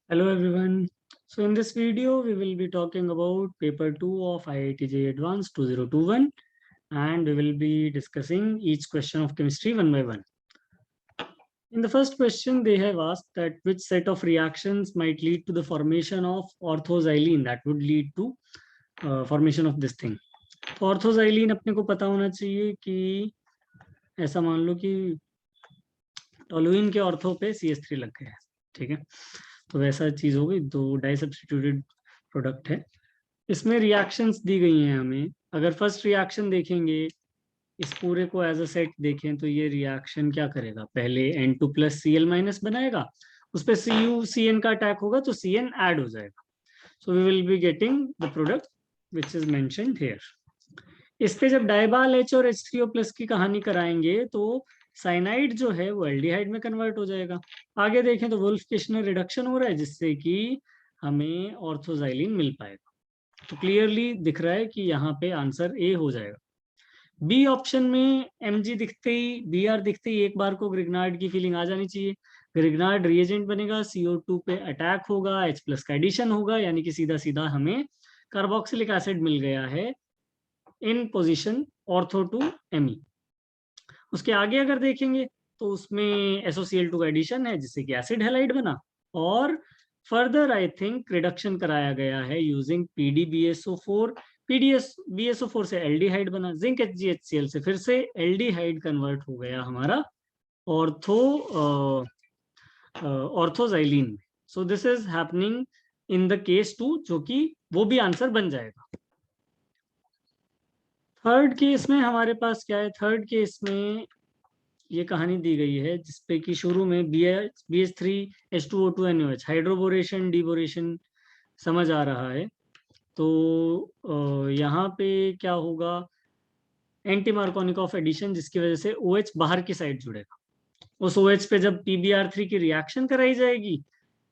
Hello everyone. So in this video we will be talking about paper 2 of IIT JEE Advanced 2021 and we will be discussing each question of chemistry one by one. In the first question they have asked that which set of reactions might lead to the formation of orthoxylene that would lead to formation of this thing. तो orthoxylene अपने को पता होना चाहिए कि ऐसा मान लो कि टोलुइन के ऑर्थो पे CH3 लग गया है, ठीक है। तो वैसा चीज हो गई, दो डाई सब्स्टिट्यूटेड प्रोडक्ट है। इसमें रिएक्शंस दी गई हैं हमें। अगर फर्स्ट रिएक्शन देखेंगे, इस पूरे को एज अ सेट देखें तो ये रिएक्शन क्या करेगा, पहले N2 प्लस Cl- बनाएगा, उस पर CuCN का अटैक होगा तो Cn ऐड हो जाएगा। So we will be getting the product which is mentioned here. इस पे जब डाइबाल H और H3O प्लस की कहानी कराएंगे तो साइनाइड जो है वो एल्डिहाइड में कन्वर्ट हो जाएगा। आगे देखें तो वुल्फ किशनर रिडक्शन हो रहा है जिससे कि हमें ऑर्थोजाइलिन मिल पाएगा। तो क्लियरली दिख रहा है कि यहाँ पे आंसर ए हो जाएगा। बी ऑप्शन में Mg दिखते ही, Br दिखते ही एक बार को ग्रिग्नार्ड की फीलिंग आ जानी चाहिए। ग्रिग्नार्ड रिएजेंट बनेगा, CO2 पे अटैक होगा, H प्लस का एडिशन होगा, यानी कि सीधा सीधा हमें कार्बोक्सिलिक एसिड मिल गया है in position ortho to Me। उसके आगे अगर देखेंगे तो उसमें SOCl2 का एडिशन है जिससे कि एसिड हैलाइड बना, और फर्दर आई थिंक रिडक्शन कराया गया है यूजिंग PDBSO4। PDBSO4 से एल्डिहाइड बना, जिंक HgHCl से फिर से एल्डिहाइड कन्वर्ट हो गया हमारा ortho ऑर्थोजाइलिन। So this is happening in the case 2, जो कि वो भी आंसर बन जाएगा। थर्ड केस में हमारे पास क्या है, थर्ड केस में ये कहानी दी गई है जिसपे कि शुरू में BH3H2O2NOH हाइड्रोबोरेशन डिबोरेशन समझ आ रहा है। तो यहाँ पे क्या होगा, एंटी मार्कोनिकॉफ एडिशन जिसकी वजह से OH बाहर की साइड जुड़ेगा। उस OH पे जब PBr3 की रिएक्शन कराई जाएगी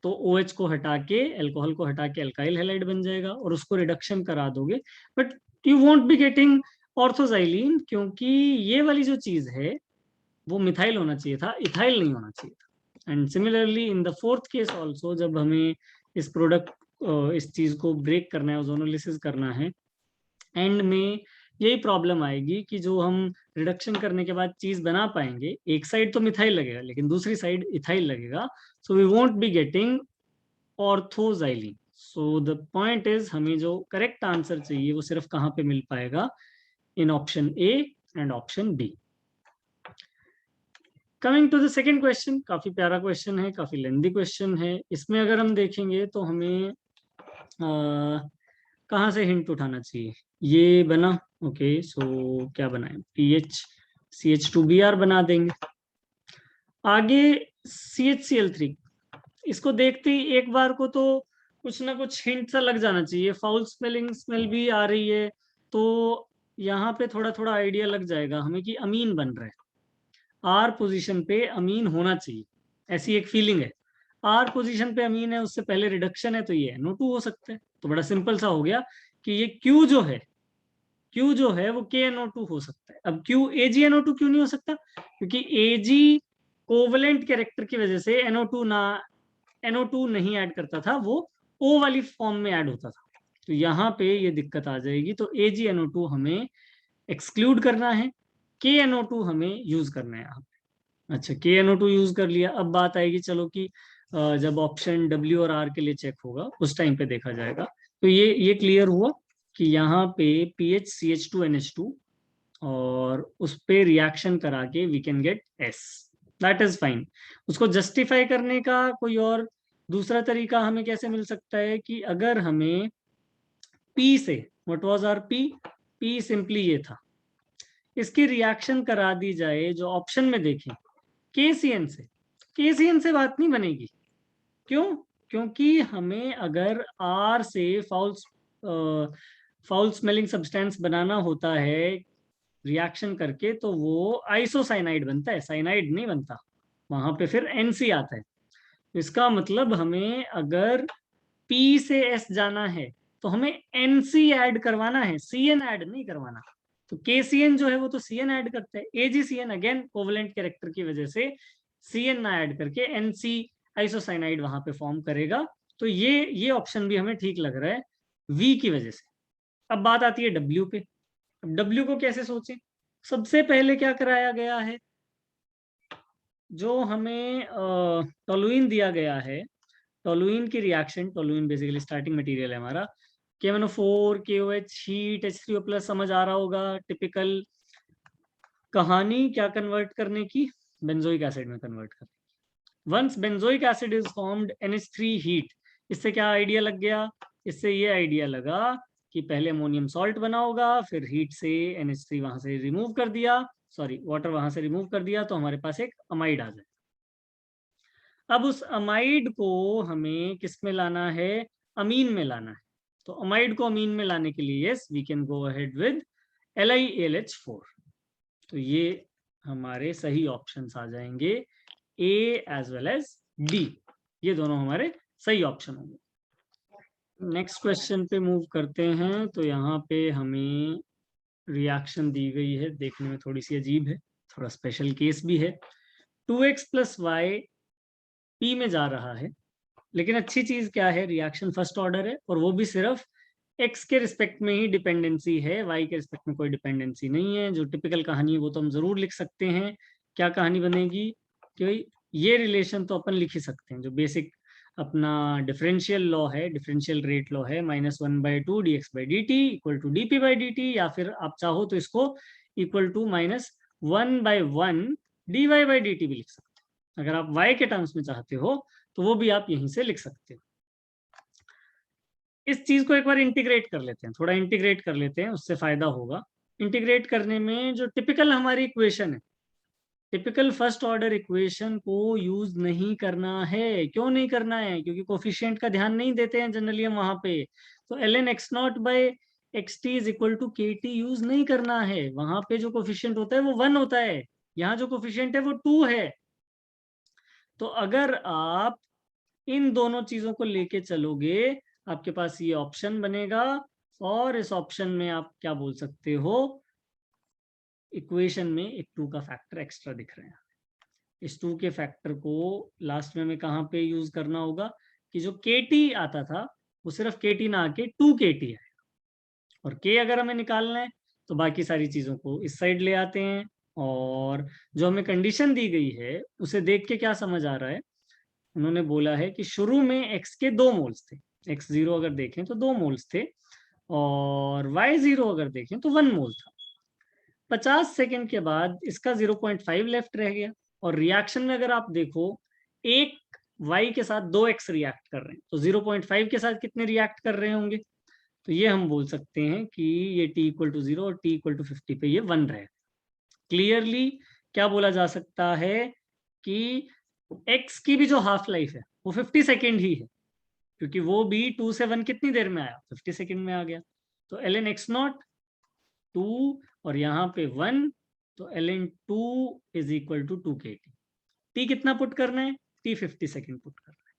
तो OH को हटा के, एल्कोहल को हटा के अल्काइल हैलाइड बन जाएगा और उसको रिडक्शन करा दोगे, but you won't be getting ऑर्थोजाइलिन, क्योंकि ये वाली जो चीज है वो मिथाइल होना चाहिए था, इथाइल नहीं होना चाहिए था। And similarly in the fourth case also, जब हमें इस प्रोडक्ट इस चीज को ब्रेक करना है, ओजोनोलिसिस करना है, एंड में यही प्रॉब्लम आएगी कि जो हम रिडक्शन करने के बाद चीज बना पाएंगे, एक साइड तो मिथाइल लगेगा लेकिन दूसरी साइड इथाइल लगेगा, so we won't be getting orthoxylene. So the point is, हमें जो करेक्ट आंसर चाहिए वो सिर्फ कहाँ पे मिल पाएगा, इन option A and option B. Coming to the second question, काफी प्यारा क्वेश्चन है, काफी लेंदी क्वेश्चन है। इसमें अगर हम देखेंगे तो हमें कहाँ से हिंट उठाना चाहिए, ये बना, ओके सो क्या बनाए, PHCH2Br बना देंगे। आगे CHCl3, इसको देखते ही एक बार को तो कुछ ना कुछ हिंट सा लग जाना चाहिए, फाउल स्मेलिंग स्मेल भी आ रही है, तो यहाँ पे थोड़ा थोड़ा आइडिया लग जाएगा हमें कि अमीन बन रहा है। आर पोजीशन पे अमीन होना चाहिए, ऐसी एक फीलिंग है। आर पोजीशन पे अमीन है, उससे पहले रिडक्शन है तो ये NO2 हो सकता है। तो बड़ा सिंपल सा हो गया कि ये Q जो है, Q जो है वो KNO2 हो सकता है। अब Q AgNO2 क्यों नहीं हो सकता, क्योंकि Ag कोवलेंट कैरेक्टर की वजह से NO2 नहीं ऐड करता था, वो O वाली फॉर्म में ऐड होता था। तो यहाँ पे ये दिक्कत आ जाएगी, तो AgNO2 हमें एक्सक्लूड करना है, KNO2 हमें यूज करना है यहाँ पे। अच्छा, KNO2 यूज कर लिया, अब बात आएगी चलो कि जब ऑप्शन W और R के लिए चेक होगा उस टाइम पे देखा जाएगा। तो ये क्लियर हुआ कि यहाँ पे PHCH2NH2 और उस पे रिएक्शन करा के we can get S, that is fine. उसको जस्टिफाई करने का कोई और दूसरा तरीका हमें कैसे मिल सकता है कि अगर हमें P से, what was our P simply ये था, इसकी रिएक्शन करा दी जाए, जो ऑप्शन में देखें KCN से, KCN से बात नहीं बनेगी। क्यों, क्योंकि हमें अगर R से फाउल स्मेलिंग सब्सटेंस बनाना होता है रिएक्शन करके, तो वो आइसोसाइनाइड बनता है, साइनाइड नहीं बनता, वहां पे फिर NC आता है। इसका मतलब हमें अगर P से S जाना है तो हमें NC ऐड करवाना है, CN ऐड नहीं करवाना। तो KCN जो है वो तो CN ऐड करते हैं, AgCN अगेन कोवलेंट कैरेक्टर की वजह से CN ना ऐड करके NC आइसोसाइनाइड वहां पे फॉर्म करेगा, तो ये ऑप्शन भी हमें ठीक लग रहा है V की वजह से। अब बात आती है W पे। अब W को कैसे सोचें? सबसे पहले क्या कराया गया है, जो हमें टोलुइन दिया गया है, टोलुइन की reaction, toluene basically starting material है हमारा, KMnO4 KOH हीट H3O+ समझ आ रहा होगा। टिपिकल कहानी क्या कन्वर्ट करने की, बेंजोइक एसिड में कन्वर्ट करने की। Once benzoic acid is formed NH3 heat, इससे क्या आइडिया लग गया? इससे ये आइडिया लगा कि पहले अमोनियम सॉल्ट बना होगा, फिर हीट से NH3 वहां से रिमूव कर दिया, सॉरी वाटर वहां से रिमूव कर दिया, तो हमारे पास एक अमाइड आ जाए। अब उस अमाइड को हमें किस में लाना है? अमीन में लाना है। तो अमाइड को अमीन में लाने के लिए yes we can go ahead with LiAlH4। तो ये हमारे सही ऑप्शंस आ जाएंगे, A as well as D, ये दोनों हमारे सही ऑप्शन होंगे। नेक्स्ट क्वेश्चन पे मूव करते हैं। तो यहाँ पे हमें रिएक्शन दी गई है, देखने में थोड़ी सी अजीब है, थोड़ा स्पेशल केस भी है। 2x + y P में जा रहा है, लेकिन अच्छी चीज क्या है, रिएक्शन फर्स्ट ऑर्डर है और वो भी सिर्फ x के रिस्पेक्ट में ही डिपेंडेंसी है, y के रिस्पेक्ट में कोई डिपेंडेंसी नहीं है। जो टिपिकल कहानी है वो तो हम जरूर लिख सकते हैं। क्या कहानी बनेगी कि ये रिलेशन तो अपन लिख ही सकते हैं, जो बेसिक अपना डिफरेंशियल लॉ है, डिफरेंशियल रेट लॉ है, -1/2 dx/dt = dp/dt, या फिर आप चाहो तो इसको = -1/1 dy/dt भी लिख सकते हैं। अगर आप y के टर्म्स में चाहते हो तो वो भी आप यहीं से लिख सकते हो। इस चीज को एक बार इंटीग्रेट कर लेते हैं, थोड़ा इंटीग्रेट कर लेते हैं, उससे फायदा होगा। इंटीग्रेट करने में जो टिपिकल हमारी इक्वेशन है, टिपिकल फर्स्ट ऑर्डर इक्वेशन को यूज नहीं करना है। क्यों नहीं करना है? क्योंकि कोफिशिएंट का ध्यान नहीं देते हैं जनरली हम वहां पे। तो ln x0/xt = kt यूज नहीं करना है। वहां पे जो कोफिशिएंट होता है वो 1 होता है, यहाँ जो कोफिशिएंट है वो 2 है। तो अगर आप इन दोनों चीजों को लेके चलोगे, आपके पास ये ऑप्शन बनेगा, और इस ऑप्शन में आप क्या बोल सकते हो, इक्वेशन में एक 2 का फैक्टर एक्स्ट्रा दिख रहे हैं। इस 2 के फैक्टर को लास्ट में हमें कहाँ पे यूज करना होगा, कि जो KT आता था वो सिर्फ KT ना आके 2KT है, और K अगर हमें निकालना है तो बाकी सारी चीजों को इस साइड ले आते हैं। और जो हमें कंडीशन दी गई है उसे देख के क्या समझ आ रहा है, उन्होंने बोला है कि शुरू में x के 2 मोल्स थे, x0 अगर देखें तो 2 मोल्स थे, और y0 अगर देखें तो 1 मोल था। 50 सेकेंड के बाद इसका 0.5 लेफ्ट रह गया, और रिएक्शन में अगर आप देखो, एक y के साथ 2x रिएक्ट कर रहे हैं, तो 0.5 के साथ कितने रिएक्ट कर रहे होंगे? तो ये हम बोल सकते हैं कि ये t = 0 और t = 50 पे ये 1 रहेगा। क्लियरली क्या बोला जा सकता है कि x की भी जो हाफ लाइफ है वो 50 सेकेंड ही है, क्योंकि वो भी 2 से 1 कितनी देर में आया, 50 सेकेंड में आ गया। तो ln x0 2 और यहाँ पे 1, तो ln 2 = 2KT। t कितना पुट करना है? t 50 सेकेंड पुट करना है।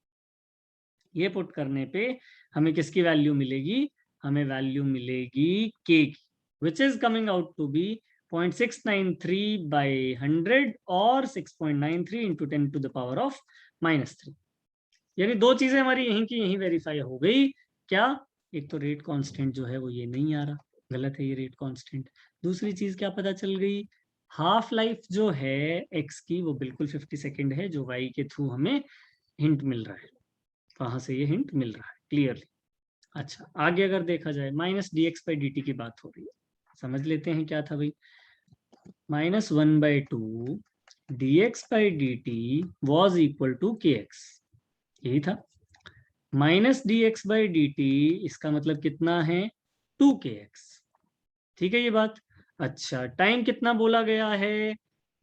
ये पुट करने पे हमें किसकी वैल्यू मिलेगी? हमें वैल्यू मिलेगी k की, which is coming out to be 0.693/100 और 6.93 × 10⁻³ यानी 2 चीजें हमारी यहीं की यहीं वेरीफाई हो गई। क्या? एक तो रेट कांस्टेंट जो है वो ये नहीं आ रहा, गलत है ये रेट कांस्टेंट। दूसरी चीज क्या पता चल गई, हाफ लाइफ जो है x की वो बिल्कुल 50 सेकेंड है, जो y के थ्रू हमें हिंट मिल रहा है, वहां से ये हिंट मिल रहा है क्लियरली। अच्छा, आगे अगर देखा जाए -dx/dt की बात हो रही है, समझ लेते हैं क्या था भाई। -1/2 dx/dt was equal to kx, यही था। -dx/dt इसका मतलब कितना है? 2kx। ठीक है ये बात। अच्छा, टाइम कितना बोला गया है?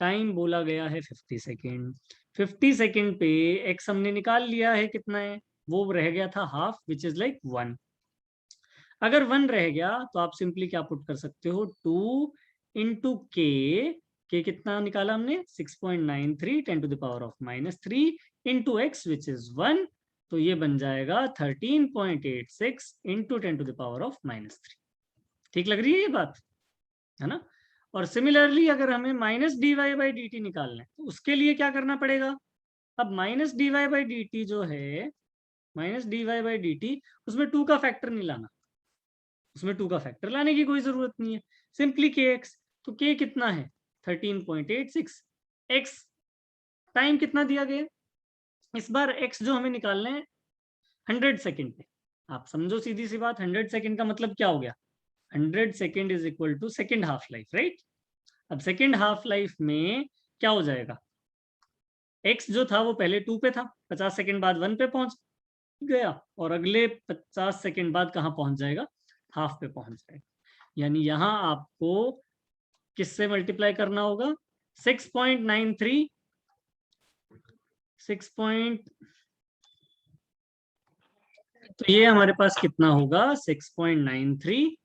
टाइम बोला गया है 50 सेकेंड। 50 सेकेंड पे x हमने निकाल लिया है, कितना है वो रह गया था हाफ, विच इज लाइक 1। अगर 1 रह गया तो आप सिंपली क्या पुट कर सकते हो, 2 × k कितना निकाला हमने? 6.93 10⁻³ × x विच इज 1, तो ये बन जाएगा 13.86 × 10⁻³ ठीक लग रही है ये बात, है ना? और सिमिलरली अगर हमें -dy/dt निकालना है तो उसके लिए क्या करना पड़ेगा? अब -dy/dt जो है माइनस dy बाई dt, उसमें 2 का फैक्टर नहीं लाना, उसमें 2 का फैक्टर लाने की कोई जरूरत नहीं है, सिंपली kx। तो k कितना है 13.86, x टाइम कितना दिया गया, इस बार x जो हमें निकालना है 100 सेकेंड पे। आप समझो सीधी सी बात, 100 सेकेंड का मतलब क्या हो गया, 100 second is equal to second half life, right. अब सेकेंड हाफ लाइफ में क्या हो जाएगा, x जो था वो पहले 2 पे था, 50 सेकेंड बाद 1 पे पहुंच गया, और अगले 50 सेकेंड बाद कहां पहुंच जाएगा, हाफ पे पहुंच जाएगा। यानी यहां आपको किससे मल्टीप्लाई करना होगा, 6.93, 6 तो ये हमारे पास कितना होगा 6.93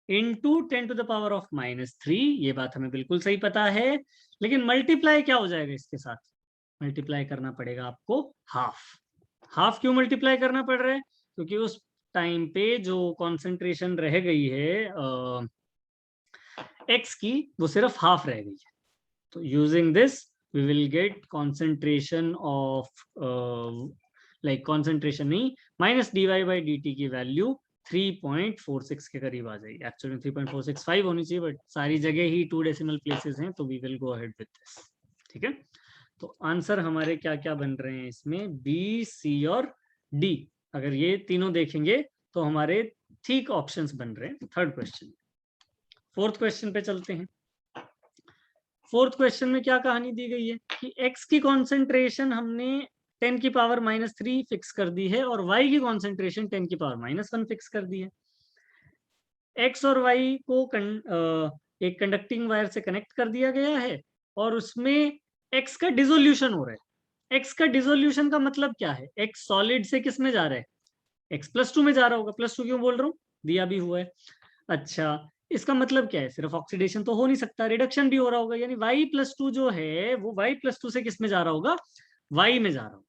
into 10 to the power of -3। ये बात हमें बिल्कुल सही पता है, लेकिन मल्टीप्लाई क्या हो जाएगा इसके साथ, मल्टीप्लाई करना पड़ेगा आपको हाफ। हाफ क्यों मल्टीप्लाई करना पड़ रहा है, क्योंकि उस टाइम पे जो कॉन्सेंट्रेशन रह गई है एक्स की, वो सिर्फ हाफ रह गई है। तो using this we will get concentration of like concentration नहीं, माइनस dy by dt की वैल्यू 3.46 के करीब आ जाएगी। एक्चुअली 3.465 होनी चाहिए, बट सारी जगह ही 2 डेसिमल प्लेसेस हैं, तो we will go ahead with this. ठीक है, तो आंसर हमारे क्या क्या बन रहे हैं इसमें, बी, सी और डी। अगर ये तीनों देखेंगे तो हमारे ठीक ऑप्शंस बन रहे हैं थर्ड क्वेश्चन। फोर्थ क्वेश्चन पे चलते हैं। फोर्थ क्वेश्चन में क्या कहानी दी गई है कि x की कॉन्सेंट्रेशन हमने 10 की पावर -3 फिक्स कर दी है, और y की कॉन्सेंट्रेशन 10 की पावर -1 फिक्स कर दी है। x और y को एक कंडक्टिंग वायर से कनेक्ट कर दिया गया है, और उसमें x का डिसोल्यूशन हो रहा है। x का डिसोल्यूशन का मतलब क्या है, x सॉलिड से किस में जा रहा है, x +2 में जा रहा होगा। +2 क्यों बोल रहा हूँ, दिया भी हुआ है। अच्छा, इसका मतलब क्या है, सिर्फ ऑक्सीडेशन तो हो नहीं सकता, रिडक्शन भी हो रहा होगा, यानी y+2 जो है वो y+2 से किस में जा रहा होगा, y में जा रहा होगा।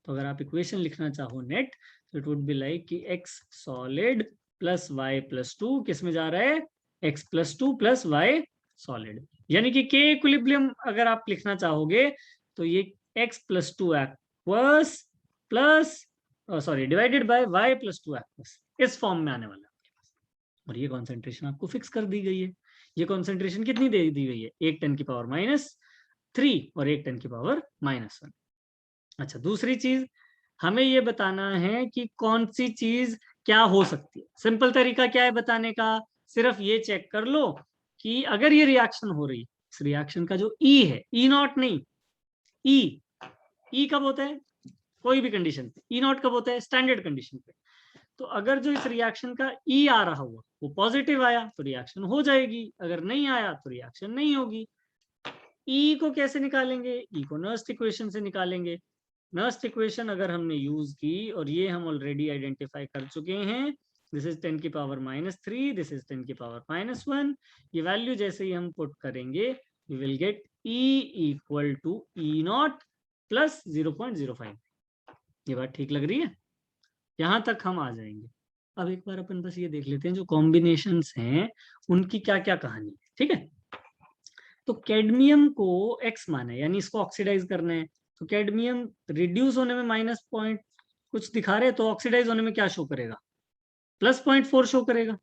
तो अगर आप इक्वेशन लिखना चाहो नेट, तो इट वुड बी लाइक कि x सॉलिड प्लस y+2 किस में जा रहा है, x+2 प्लस y सॉलिड। यानी कि k इक्विलिब्रियम अगर आप लिखना चाहोगे तो ये x+2 aqueous plus sorry divided by y+2 aqueous, इस फॉर्म में आने वाला। और ये कॉन्सेंट्रेशन आपको फिक्स कर दी गई है। ये कॉन्सेंट्रेशन कितनी दे दी गई है, 1 10 की पावर -3 और 1 10 की पावर -1। अच्छा, दूसरी चीज हमें ये बताना है कि कौन सी चीज क्या हो सकती है। सिंपल तरीका क्या है बताने का, सिर्फ ये चेक कर लो कि अगर ये रिएक्शन हो रही है, इस रिएक्शन का जो ई है, ई नॉट नहीं, ई कब होता है, कोई भी कंडीशन पे। ई नॉट कब होता है, स्टैंडर्ड कंडीशन पे। तो अगर जो इस रिएक्शन का ई आ रहा हुआ वो पॉजिटिव आया तो रिएक्शन हो जाएगी, अगर नहीं आया तो रिएक्शन नहीं होगी। ई को कैसे निकालेंगे, ई को नर्स्ट इक्वेशन से निकालेंगे। नर्स्ट इक्वेशन अगर हमने यूज की, और ये हम ऑलरेडी आइडेंटिफाई कर चुके हैं, दिस इज 10 की पावर -3, दिस इज 10 की पावर -1। ये वैल्यू जैसे ही हम पुट करेंगे, we will get E equal to E not plus 0.05। ये बात ठीक लग रही है, यहां तक हम आ जाएंगे। अब एक बार अपन बस ये देख लेते हैं जो कॉम्बिनेशंस हैं उनकी क्या क्या कहानी है। ठीक है, तो कैडमियम को x माना है, यानी इसको ऑक्सीडाइज करना है। तो कैडमियम रिड्यूस होने में माइनस पॉइंट कुछ दिखा रहे, तो ऑक्सीडाइज होने में क्या शो करेगा, +0.4 शो करेगा।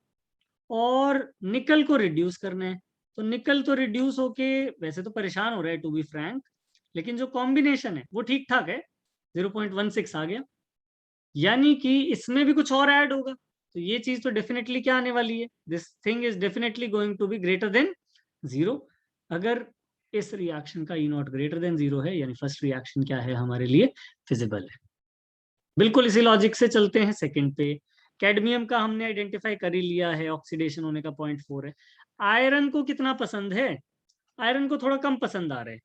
और निकल को रिड्यूस करना है, तो निकल तो रिड्यूस होके वैसे तो परेशान हो रहा है टू बी फ्रैंक, लेकिन जो कॉम्बिनेशन है वो ठीक ठाक है, 0.16 आ गया। यानी कि इसमें भी कुछ और ऐड होगा, तो ये चीज तो डेफिनेटली क्या आने वाली है, this thing is definitely going to be greater than 0। अगर इस रिएक्शन का ई नॉट ग्रेटर देन 0 है, यानी फर्स्ट रिएक्शन क्या है हमारे लिए, फिजिबल है। बिल्कुल इसी लॉजिक से चलते हैं सेकंड पे। कैडमियम का हमने आइडेंटिफाई कर ही लिया है, ऑक्सीडेशन होने का 0.4 है। आयरन को कितना पसंद है, आयरन को थोड़ा कम पसंद आ रहा है,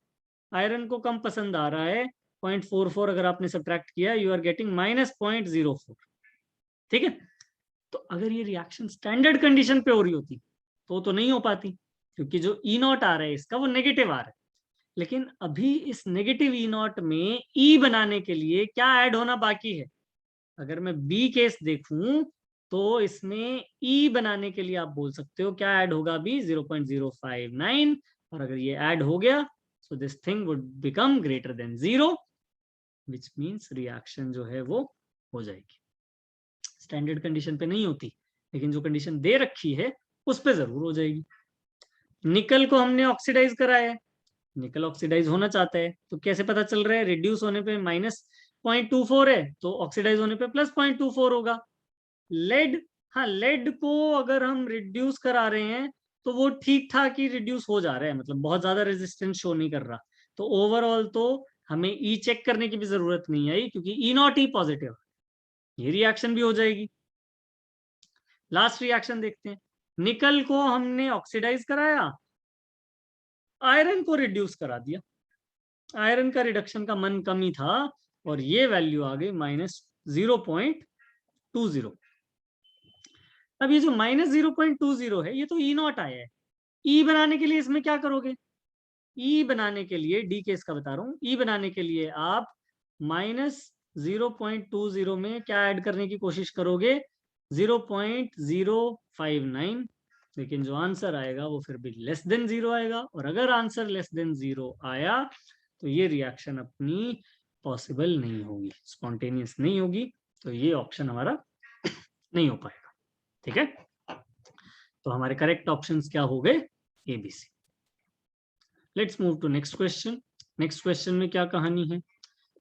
आयरन को कम पसंद आ रहा है 0.44। अगर आपने सब्ट्रैक्ट किया, यू आर गेटिंग -0.04। ठीक है, तो अगर ये रिएक्शन स्टैंडर्ड कंडीशन पे हो रही होती तो नहीं हो पाती, क्योंकि जो ई नॉट आ रहा है इसका वो नेगेटिव आ रहा है। लेकिन अभी इस नेगेटिव ई नॉट में ई बनाने के लिए क्या ऐड होना बाकी है, अगर मैं बी केस देखूं तो इसमें ई बनाने के लिए आप बोल सकते हो क्या ऐड होगा, अभी 0.059। और अगर ये ऐड हो गया, so this thing would become greater than 0। Which means reaction जो है वो हो जाएगी। स्टैंडर्ड कंडीशन पे नहीं होती, लेकिन जो कंडीशन दे रखी है उस पे जरूर हो जाएगी। निकल को हमने ऑक्सीडाइज कराया है, निकल ऑक्सीडाइज होना चाहता है, तो कैसे पता चल रहा है? रिड्यूस होने पे -0.24 है, तो ऑक्सीडाइज होने पे +0.24 होगा। लेड, हाँ लेड को अगर हम रिड्यूस करा रहे हैं तो वो ठीक ठाक ही रिड्यूस हो जा रहा है, मतलब बहुत ज्यादा रेजिस्टेंस शो नहीं कर रहा। तो ओवरऑल तो हमें ई चेक करने की भी जरूरत नहीं आई, क्योंकि ई नॉट ई पॉजिटिव, ये रिएक्शन भी हो जाएगी। लास्ट रिएक्शन देखते हैं। निकल को हमने ऑक्सीडाइज कराया, आयरन को रिड्यूस करा दिया, आयरन का रिडक्शन का मन कम ही था, और ये वैल्यू आ गई -0.20। अब ये जो -0.20 है, ये तो ई नॉट आया है। ई बनाने के लिए इसमें क्या करोगे? ई बनाने के लिए, डी केस का बता रहा हूं, ई बनाने के लिए आप -0.20 में क्या ऐड करने की कोशिश करोगे? 0.059, लेकिन जो आंसर आएगा वो फिर भी लेस देन 0 आएगा, और अगर आंसर लेस देन 0 आया तो ये रिएक्शन अपनी पॉसिबल नहीं होगी, स्पॉन्टेनियस नहीं होगी, तो ये ऑप्शन हमारा नहीं हो पाएगा। ठीक है, तो हमारे करेक्ट ऑप्शंस क्या हो गए? A B C. Let's move to next question. Next question में क्या कहानी है?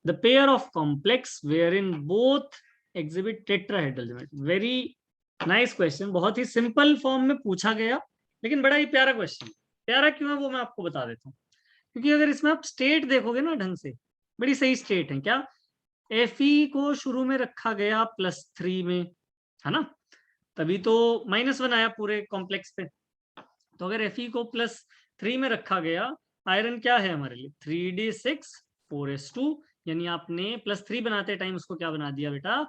The pair of complex where in both exhibit tetrahedral geometry. Very nice question, बहुत ही सिंपल फॉर्म में पूछा गया, लेकिन बड़ा ही प्यारा क्वेश्चन। प्यारा क्यों है वो मैं आपको बता देता हूँ। क्योंकि अगर इसमें आप स्टेट देखोगे ना ढंग से, बड़ी सही स्टेट है। क्या? Fe को शुरू में रखा गया +3 में, है ना, तभी तो -1 आया पूरे कॉम्प्लेक्स पे। तो अगर Fe को +3 में रखा गया, आयरन क्या है हमारे लिए? 3d6 4s2, यानी आपने +3 बनाते टाइम उसको क्या बना दिया बेटा?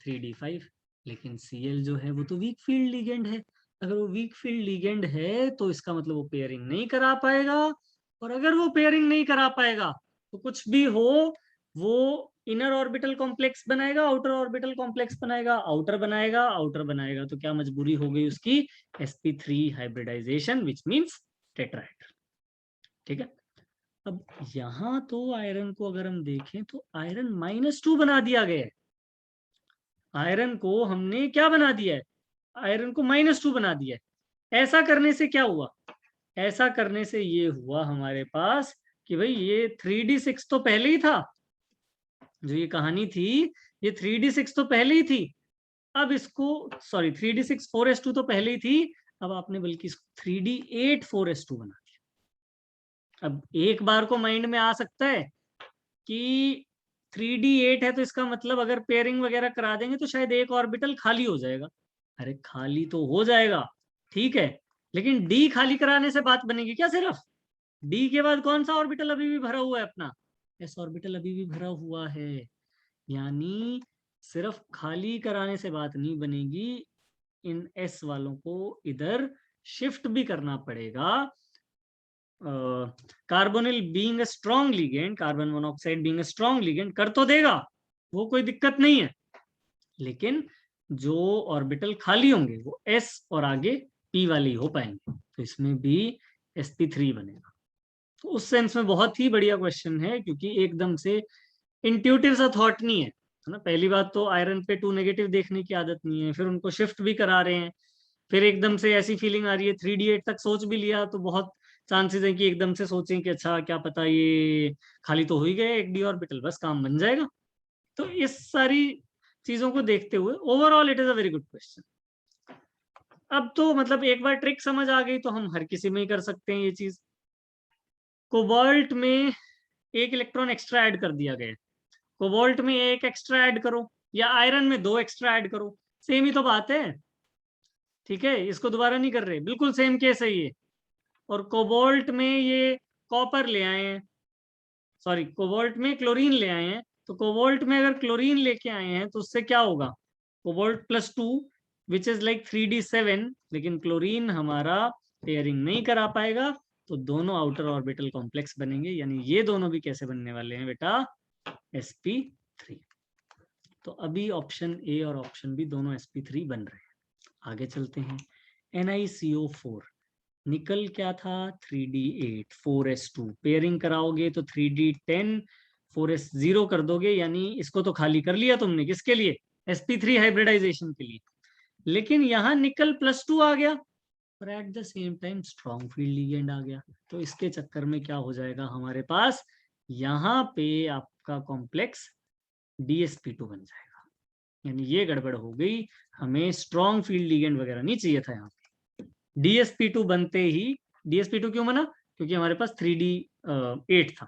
3d5। लेकिन Cl जो है वो तो वीक फील्ड लिगेंड है। अगर वो वीक फील्ड लिगेंड है तो इसका मतलब वो पेयरिंग नहीं करा पाएगा, और अगर वो पेयरिंग नहीं करा पाएगा तो कुछ भी हो, वो इनर ऑर्बिटल कॉम्प्लेक्स बनाएगा, आउटर ऑर्बिटल कॉम्प्लेक्स बनाएगा, आउटर बनाएगा, आउटर बनाएगा, तो क्या मजबूरी हो गई उसकी? sp3 hybridisation, which means tetrahedral. ठीक है, अब यहां तो आयरन को अगर हम देखें तो आयरन -2 बना दिया गया है। आयरन को हमने क्या बना दिया है? आयरन को -2 बना दिया है। ऐसा करने से क्या हुआ? ऐसा करने से ये हुआ हमारे पास कि भाई ये 3d6 तो पहले ही था, जो ये कहानी थी, ये 3d6 तो पहले ही थी। अब इसको, सॉरी 3d6 4s2 तो पहले ही थी, अब आपने बल्कि इसको 3d8 4s2 बना दिया। अब एक बार को माइंड में आ सकता है कि 3d8 है, तो इसका मतलब अगर पेयरिंग वगैरह करा देंगे तो शायद एक ऑर्बिटल खाली हो जाएगा। अरे खाली तो हो जाएगा, ठीक है, लेकिन डी खाली कराने से बात बनेगी क्या? सिर्फ डी के बाद कौन सा ऑर्बिटल अभी भी भरा हुआ है? अपना एस ऑर्बिटल अभी भी भरा हुआ है। यानी सिर्फ खाली कराने से बात नहीं बनेगी, इन एस वालों को इधर शिफ्ट भी करना पड़ेगा। Carbonyl being a strong ligand, carbon monoxide being a strong ligand कर तो देगा, वो कोई दिक्कत नहीं है, लेकिन जो ऑर्बिटल खाली होंगे वो एस और आगे पी वाले ही हो पाएंगे, तो इसमें भी sp3 बनेगा। तो उस सेंस में बहुत ही बढ़िया क्वेश्चन है, क्योंकि एकदम से इंट्यूटिव सा थॉट नहीं है ना। पहली बात तो आयरन पे 2 नेगेटिव देखने की आदत नहीं है, फिर उनको शिफ्ट भी करा रहे हैं, फिर एकदम से ऐसी फीलिंग आ रही है 3d8 तक सोच भी लिया, तो बहुत चांसेस है कि एकदम से सोचें कि अच्छा क्या पता ये खाली तो हो ही गया एक डी ऑर्बिटल, बस काम बन जाएगा। तो इस सारी चीजों को देखते हुए overall it is a very good question. अब तो मतलब एक बार ट्रिक समझ आ गई तो हम हर किसी में ही कर सकते हैं ये चीज। कोबाल्ट में एक इलेक्ट्रॉन एक्स्ट्रा ऐड कर दिया गया, कोबाल्ट में एक एक्स्ट्रा ऐड करो, या आयरन में 2 एक्स्ट्रा ऐड करो, सेम ही तो बात है। ठीक है, इसको दोबारा नहीं कर रहे, बिल्कुल सेम केस है ये। और कोबाल्ट में ये कॉपर ले आए हैं, सॉरी कोबाल्ट में क्लोरीन ले आए हैं, तो कोबाल्ट में अगर क्लोरीन लेके आए हैं तो उससे क्या होगा? Cobalt +2 which is like 3d7, लेकिन क्लोरीन हमारा पेयरिंग नहीं करा पाएगा, तो दोनों आउटर ऑर्बिटल कॉम्प्लेक्स बनेंगे, यानी ये दोनों भी कैसे बनने वाले हैं बेटा? sp3। तो अभी ऑप्शन ए और ऑप्शन बी दोनों sp3 बन रहे हैं। आगे चलते हैं। NiCO4, निकल क्या था? 3d8 4s2, पेयरिंग कराओगे तो 3d10 4s0 कर दोगे, यानी इसको तो खाली कर लिया तुमने, किसके लिए, sp3 हाइब्रिडाइजेशन के लिए। लेकिन यहाँ निकल +2 आ गया और at the same time strong field ligand आ गया, तो इसके चक्कर में क्या हो जाएगा हमारे पास, यहाँ पे आपका कॉम्प्लेक्स DsP2 बन जाएगा। यानी ये गड़बड़ हो गई, हमें स्ट्रॉन्ग फील्ड लिगेंड वगैरह नहीं चाहिए था यहाँ पे। DsP2 बनते ही, DsP2 क्यों बना, क्योंकि हमारे पास 3D8 था,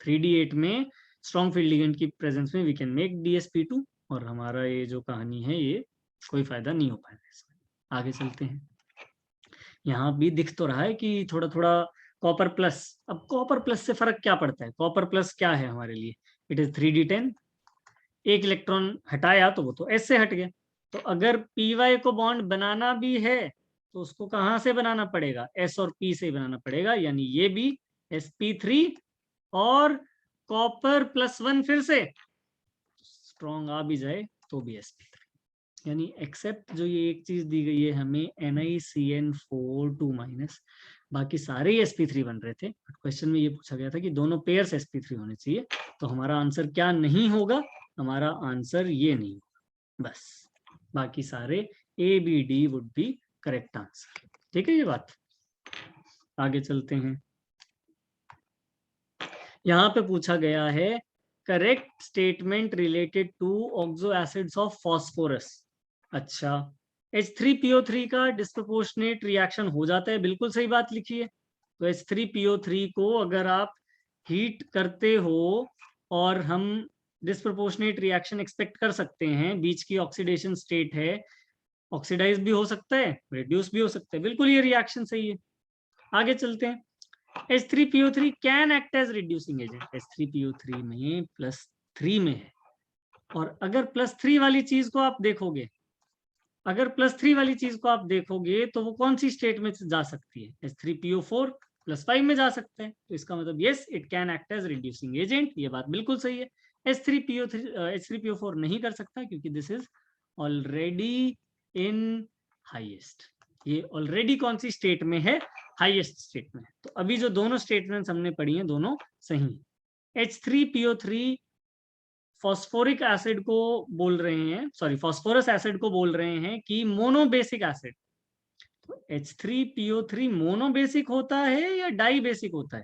3D8 में स्ट्रॉन्ग फील्ड लिगेंड की प्रेजेंस में वी कैन मेक DsP2, और हमारा ये जो कहानी है ये कोई फायदा नहीं हो पाएगा इसमें। आगे चलते हैं, यहाँ भी दिख तो रहा है कि थोड़ा थोड़ा कॉपर प्लस। अब कॉपर प्लस से फर्क क्या पड़ता है, कॉपर प्लस क्या है हमारे लिए, इट इज 3D10, एक इलेक्ट्रॉन हटाया तो वो तो S से हट गया, तो अगर py को बॉन्ड बनाना भी है तो उसको कहाँ से बनाना पड़ेगा, S और P से ही बनाना पड़ेगा, यानी ये भी sp3 और कॉपर +1 फिर से स्ट्रॉन्ग आ भी जाए तो भी sp3, यानी एक्सेप्ट जो ये एक चीज दी गई है हमें NiCN4 2-, बाकी सारे ही sp3 बन रहे थे। क्वेश्चन में ये पूछा गया था कि दोनों पेयर्स sp3 होने चाहिए, तो हमारा आंसर क्या नहीं होगा, हमारा आंसर ये नहीं होगा, बस बाकी सारे ABD would be correct answer. ठीक है ये बात, आगे चलते हैं। यहाँ पे पूछा गया है correct statement related to oxo acids of phosphorus. अच्छा, H3PO3 का डिस्प्रोपोर्शनेट रिएक्शन हो जाता है, बिल्कुल सही बात लिखी है। तो H3PO3 को अगर आप हीट करते हो और हम डिस्प्रोपोर्शनेट रिएक्शन एक्सपेक्ट कर सकते हैं, बीच की ऑक्सीडेशन स्टेट है, ऑक्सीडाइज भी हो सकता है, रिड्यूस भी हो सकता है, बिल्कुल ये रिएक्शन सही है। आगे चलते हैं, H3PO3 can act as reducing agent, H3PO3 में +3 में है, और अगर +3 वाली चीज को आप देखोगे, अगर +3 वाली चीज को आप देखोगे तो वो कौन सी स्टेट में जा सकती है, H3PO4 +5 में जा सकता है, तो इसका मतलब yes it can act as reducing agent, ये बात बिल्कुल सही है। H3PO4 नहीं कर सकता क्योंकि this is already in highest, ये ऑलरेडी कौन सी स्टेट में है, हाईएस्ट स्टेट में। तो अभी जो दोनों स्टेटमेंट्स हमने पढ़ी हैं दोनों सही है। H3PO3 फॉस्फोरिक एसिड को बोल रहे हैं, सॉरी फॉस्फोरस एसिड को बोल रहे हैं कि मोनोबेसिक एसिड। तो H3PO3 मोनोबेसिक होता है या डाई बेसिक होता है,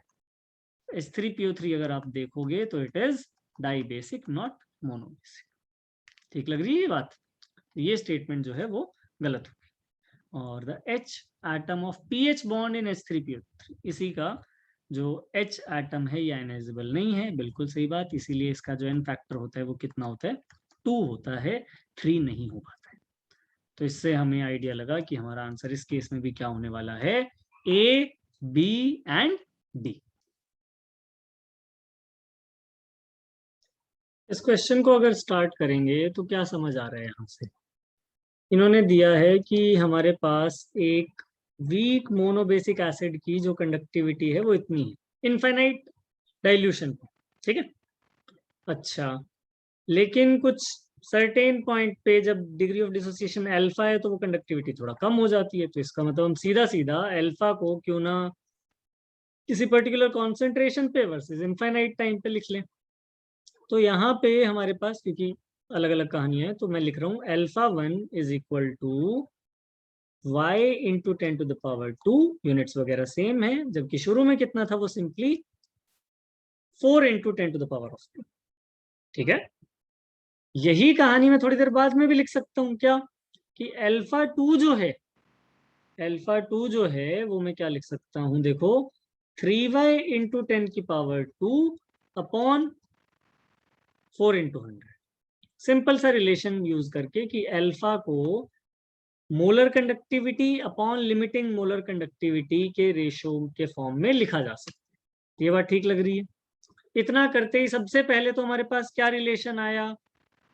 H3PO3 अगर आप देखोगे तो it is dibasic not monobasic. ठीक लग रही है ये बात, ये स्टेटमेंट जो है वो गलत होगी। और the H atom of pH bond in H3PO3, इसी का जो H एटम है ये आयनाइजेबल नहीं है, बिल्कुल सही बात, इसीलिए इसका जो N फैक्टर होता है वो कितना होता है, 2 होता है, 3 नहीं हो पाता है। तो इससे हमें आइडिया लगा कि हमारा आंसर इस केस में भी क्या होने वाला है, A, B एंड D। इस क्वेश्चन को अगर स्टार्ट करेंगे तो क्या समझ आ रहा है, यहाँ से इन्होंने दिया है कि हमारे पास एक वीक मोनोबेसिक एसिड की जो कंडक्टिविटी है वो इतनी है, इनफाइनाइट डाइल्यूशन पे, ठीक है। अच्छा, लेकिन कुछ सर्टेन पॉइंट पे जब डिग्री ऑफ डिसोसिएशन अल्फा है तो वो कंडक्टिविटी थोड़ा कम हो जाती है, तो इसका मतलब हम सीधा सीधा अल्फा को क्यों ना किसी पर्टिकुलर कॉन्सेंट्रेशन पे वर्सेस इनफाइनाइट टाइम पे लिख लें। तो यहाँ पे हमारे पास क्योंकि अलग अलग कहानियां है तो मैं लिख रहा हूँ α1 is equal to y into 10⁻², units वगैरह सेम है, जबकि शुरू में कितना था वो सिंपली 4 इंटू 10⁻²। ठीक है, यही कहानी मैं थोड़ी देर बाद में भी लिख सकता हूँ क्या, कि α2 जो है, α2 जो है वो मैं क्या लिख सकता हूँ, देखो 3y into 10⁻² upon 4 into 100, simple सा रिलेशन यूज करके कि अल्फा को molar conductivity upon limiting molar conductivity के रेशो के फॉर्म में लिखा जा सकता है। ये बात ठीक लग रही है। इतना करते ही सबसे पहले तो हमारे पास क्या रिलेशन आया,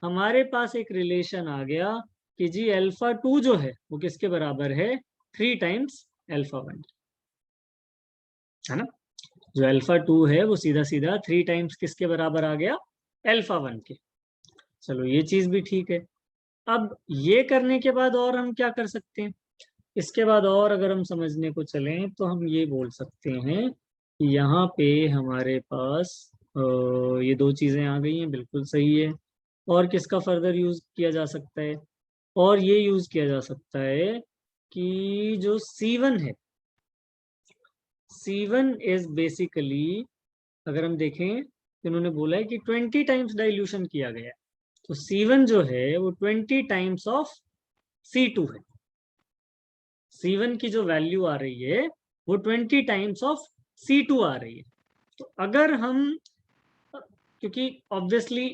हमारे पास एक रिलेशन आ गया कि जी α2 जो है वो किसके बराबर है, 3 टाइम्स α1, है ना। जो α2 है वो सीधा सीधा 3 टाइम्स किसके बराबर आ गया, α1 के। चलो ये चीज भी ठीक है। अब ये करने के बाद और हम क्या कर सकते हैं, इसके बाद और अगर हम समझने को चलें तो हम ये बोल सकते हैं कि यहाँ पे हमारे पास ये दो चीजें आ गई हैं, बिल्कुल सही है। और किसका फर्दर यूज किया जा सकता है? और ये यूज किया जा सकता है कि जो C1 है, C1 इज बेसिकली, अगर हम देखें तो इन्होंने बोला है कि 20 टाइम्स डाइल्यूशन किया गया है, तो C1 जो है वो 20 टाइम्स ऑफ C2 है। C1 की जो वैल्यू आ रही है वो 20 टाइम्स ऑफ C2 आ रही है। तो अगर हम, क्योंकि ऑब्वियसली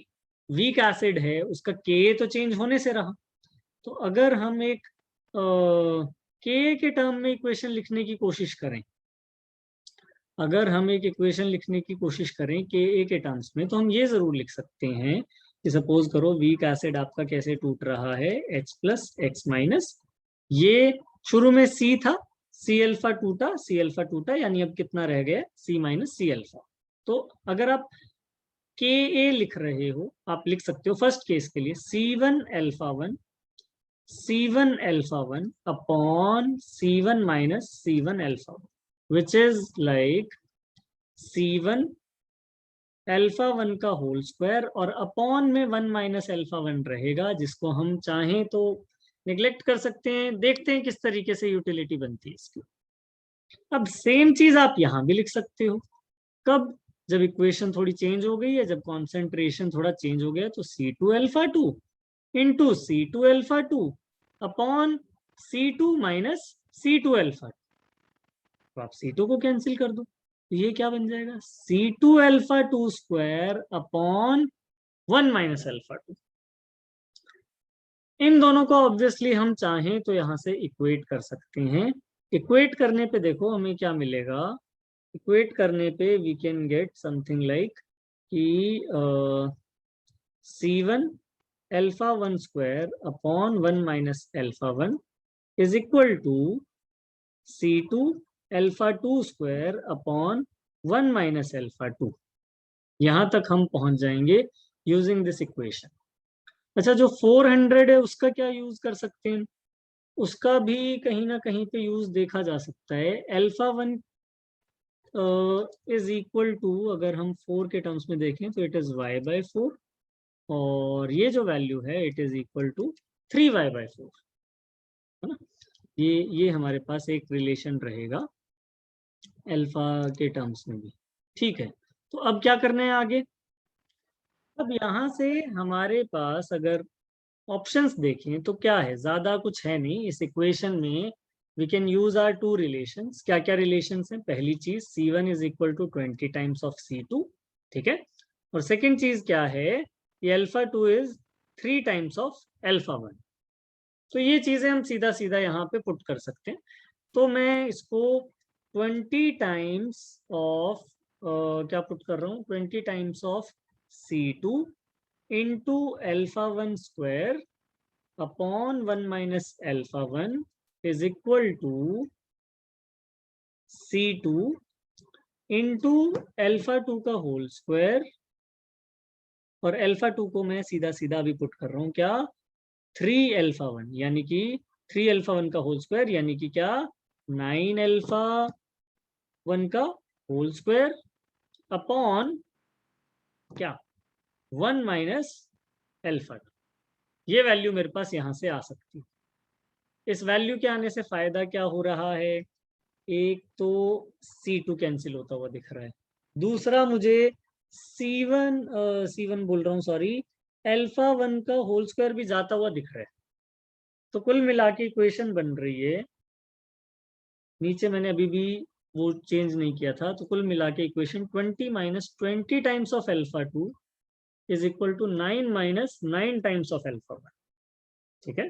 वीक एसिड है, उसका के तो चेंज होने से रहा, तो अगर हम एक के के टर्म में इक्वेशन लिखने की कोशिश करें, अगर हम एक इक्वेशन लिखने की कोशिश करें के ए के टर्म्स में, तो हम ये जरूर लिख सकते हैं कि सपोज करो वीक एसिड आपका कैसे टूट रहा है, H प्लस एक्स माइनस, ये शुरू में C था, C अल्फा टूटा, यानी अब कितना रह गया, C माइनस C अल्फा। तो अगर आप के ए लिख रहे हो, आप लिख सकते हो फर्स्ट केस के लिए C1 alpha one upon C1 minus C1 alpha, which is like C1 alpha one का होल स्क्वायर और अपॉन में 1 माइनस अल्फा वन रहेगा, जिसको हम चाहें तो निग्लेक्ट कर सकते हैं। देखते हैं किस तरीके से यूटिलिटी बनती है इसकी। अब सेम चीज आप यहां भी लिख सकते हो। कब? जब इक्वेशन थोड़ी चेंज हो गई है, जब कॉन्सेंट्रेशन थोड़ा चेंज हो गया, तो C2 alpha 2 into C2 alpha 2 upon C2 minus C2 alpha, तो आप C2 को कैंसिल कर दो, तो ये क्या बन जाएगा, C2 alpha 2 square upon 1 minus alpha 2। इन दोनों को ऑब्वियसली हम चाहें तो यहां से इक्वेट कर सकते हैं। इक्वेट करने पे देखो हमें क्या मिलेगा, इक्वेट करने पे we can get something like कि C1 alpha 1 square upon 1 minus alpha 1 is equal to C2 alpha 2 square upon 1 minus alpha 2। यहां तक हम पहुंच जाएंगे यूजिंग दिस इक्वेशन। अच्छा, जो 400 है उसका क्या यूज कर सकते हैं? उसका भी कहीं ना कहीं पे यूज देखा जा सकता है। अल्फा 1 इज इक्वल टू, अगर हम 4 के टर्म्स में देखें तो इट इज y/4, और ये जो वैल्यू है it is equal to 3y/4, है ना। ये हमारे पास एक रिलेशन रहेगा अल्फा के टर्म्स में भी। ठीक है, तो अब क्या करना है आगे? अब यहां से हमारे पास अगर ऑप्शंस देखें तो क्या है, ज्यादा कुछ है नहीं इस इक्वेशन में। We can use our two relations. क्या क्या रिलेशंस हैं? पहली चीज C1 is equal to 20 times of C2, ठीक है। और सेकेंड चीज क्या है, ये alpha 2 is 3 times of alpha 1। तो ये चीजें हम सीधा सीधा यहाँ पे पुट कर सकते हैं। तो मैं इसको 20 टाइम्स ऑफ क्या पुट कर रहा हूँ, 20 times of C2 into alpha 1 square upon 1 minus alpha 1 is equal to C2 into alpha 2 का होल स्क्वायर, और अल्फा 2 को मैं सीधा सीधा अभी पुट कर रहा हूँ क्या, 3 अल्फा 1, यानी कि 3 अल्फा 1 का होल स्क्वायर, यानी कि क्या, 9 अल्फा 1 का होल स्क्वायर अपॉन क्या, 1 माइनस अल्फा 2। ये वैल्यू मेरे पास यहां से आ सकती है। इस वैल्यू के आने से फायदा क्या हो रहा है, एक तो C2 कैंसिल होता हुआ दिख रहा है, दूसरा मुझे C1 बोल रहा हूँ, सॉरी, अल्फा 1 का होल स्क्वायर भी जाता हुआ दिख रहा है। तो कुल मिला के इक्वेशन बन रही है, नीचे मैंने अभी भी वो चेंज नहीं किया था, तो कुल मिला के equation 20 minus 20 times of alpha 2 is equal to 9 minus 9 times of alpha 1। ठीक है,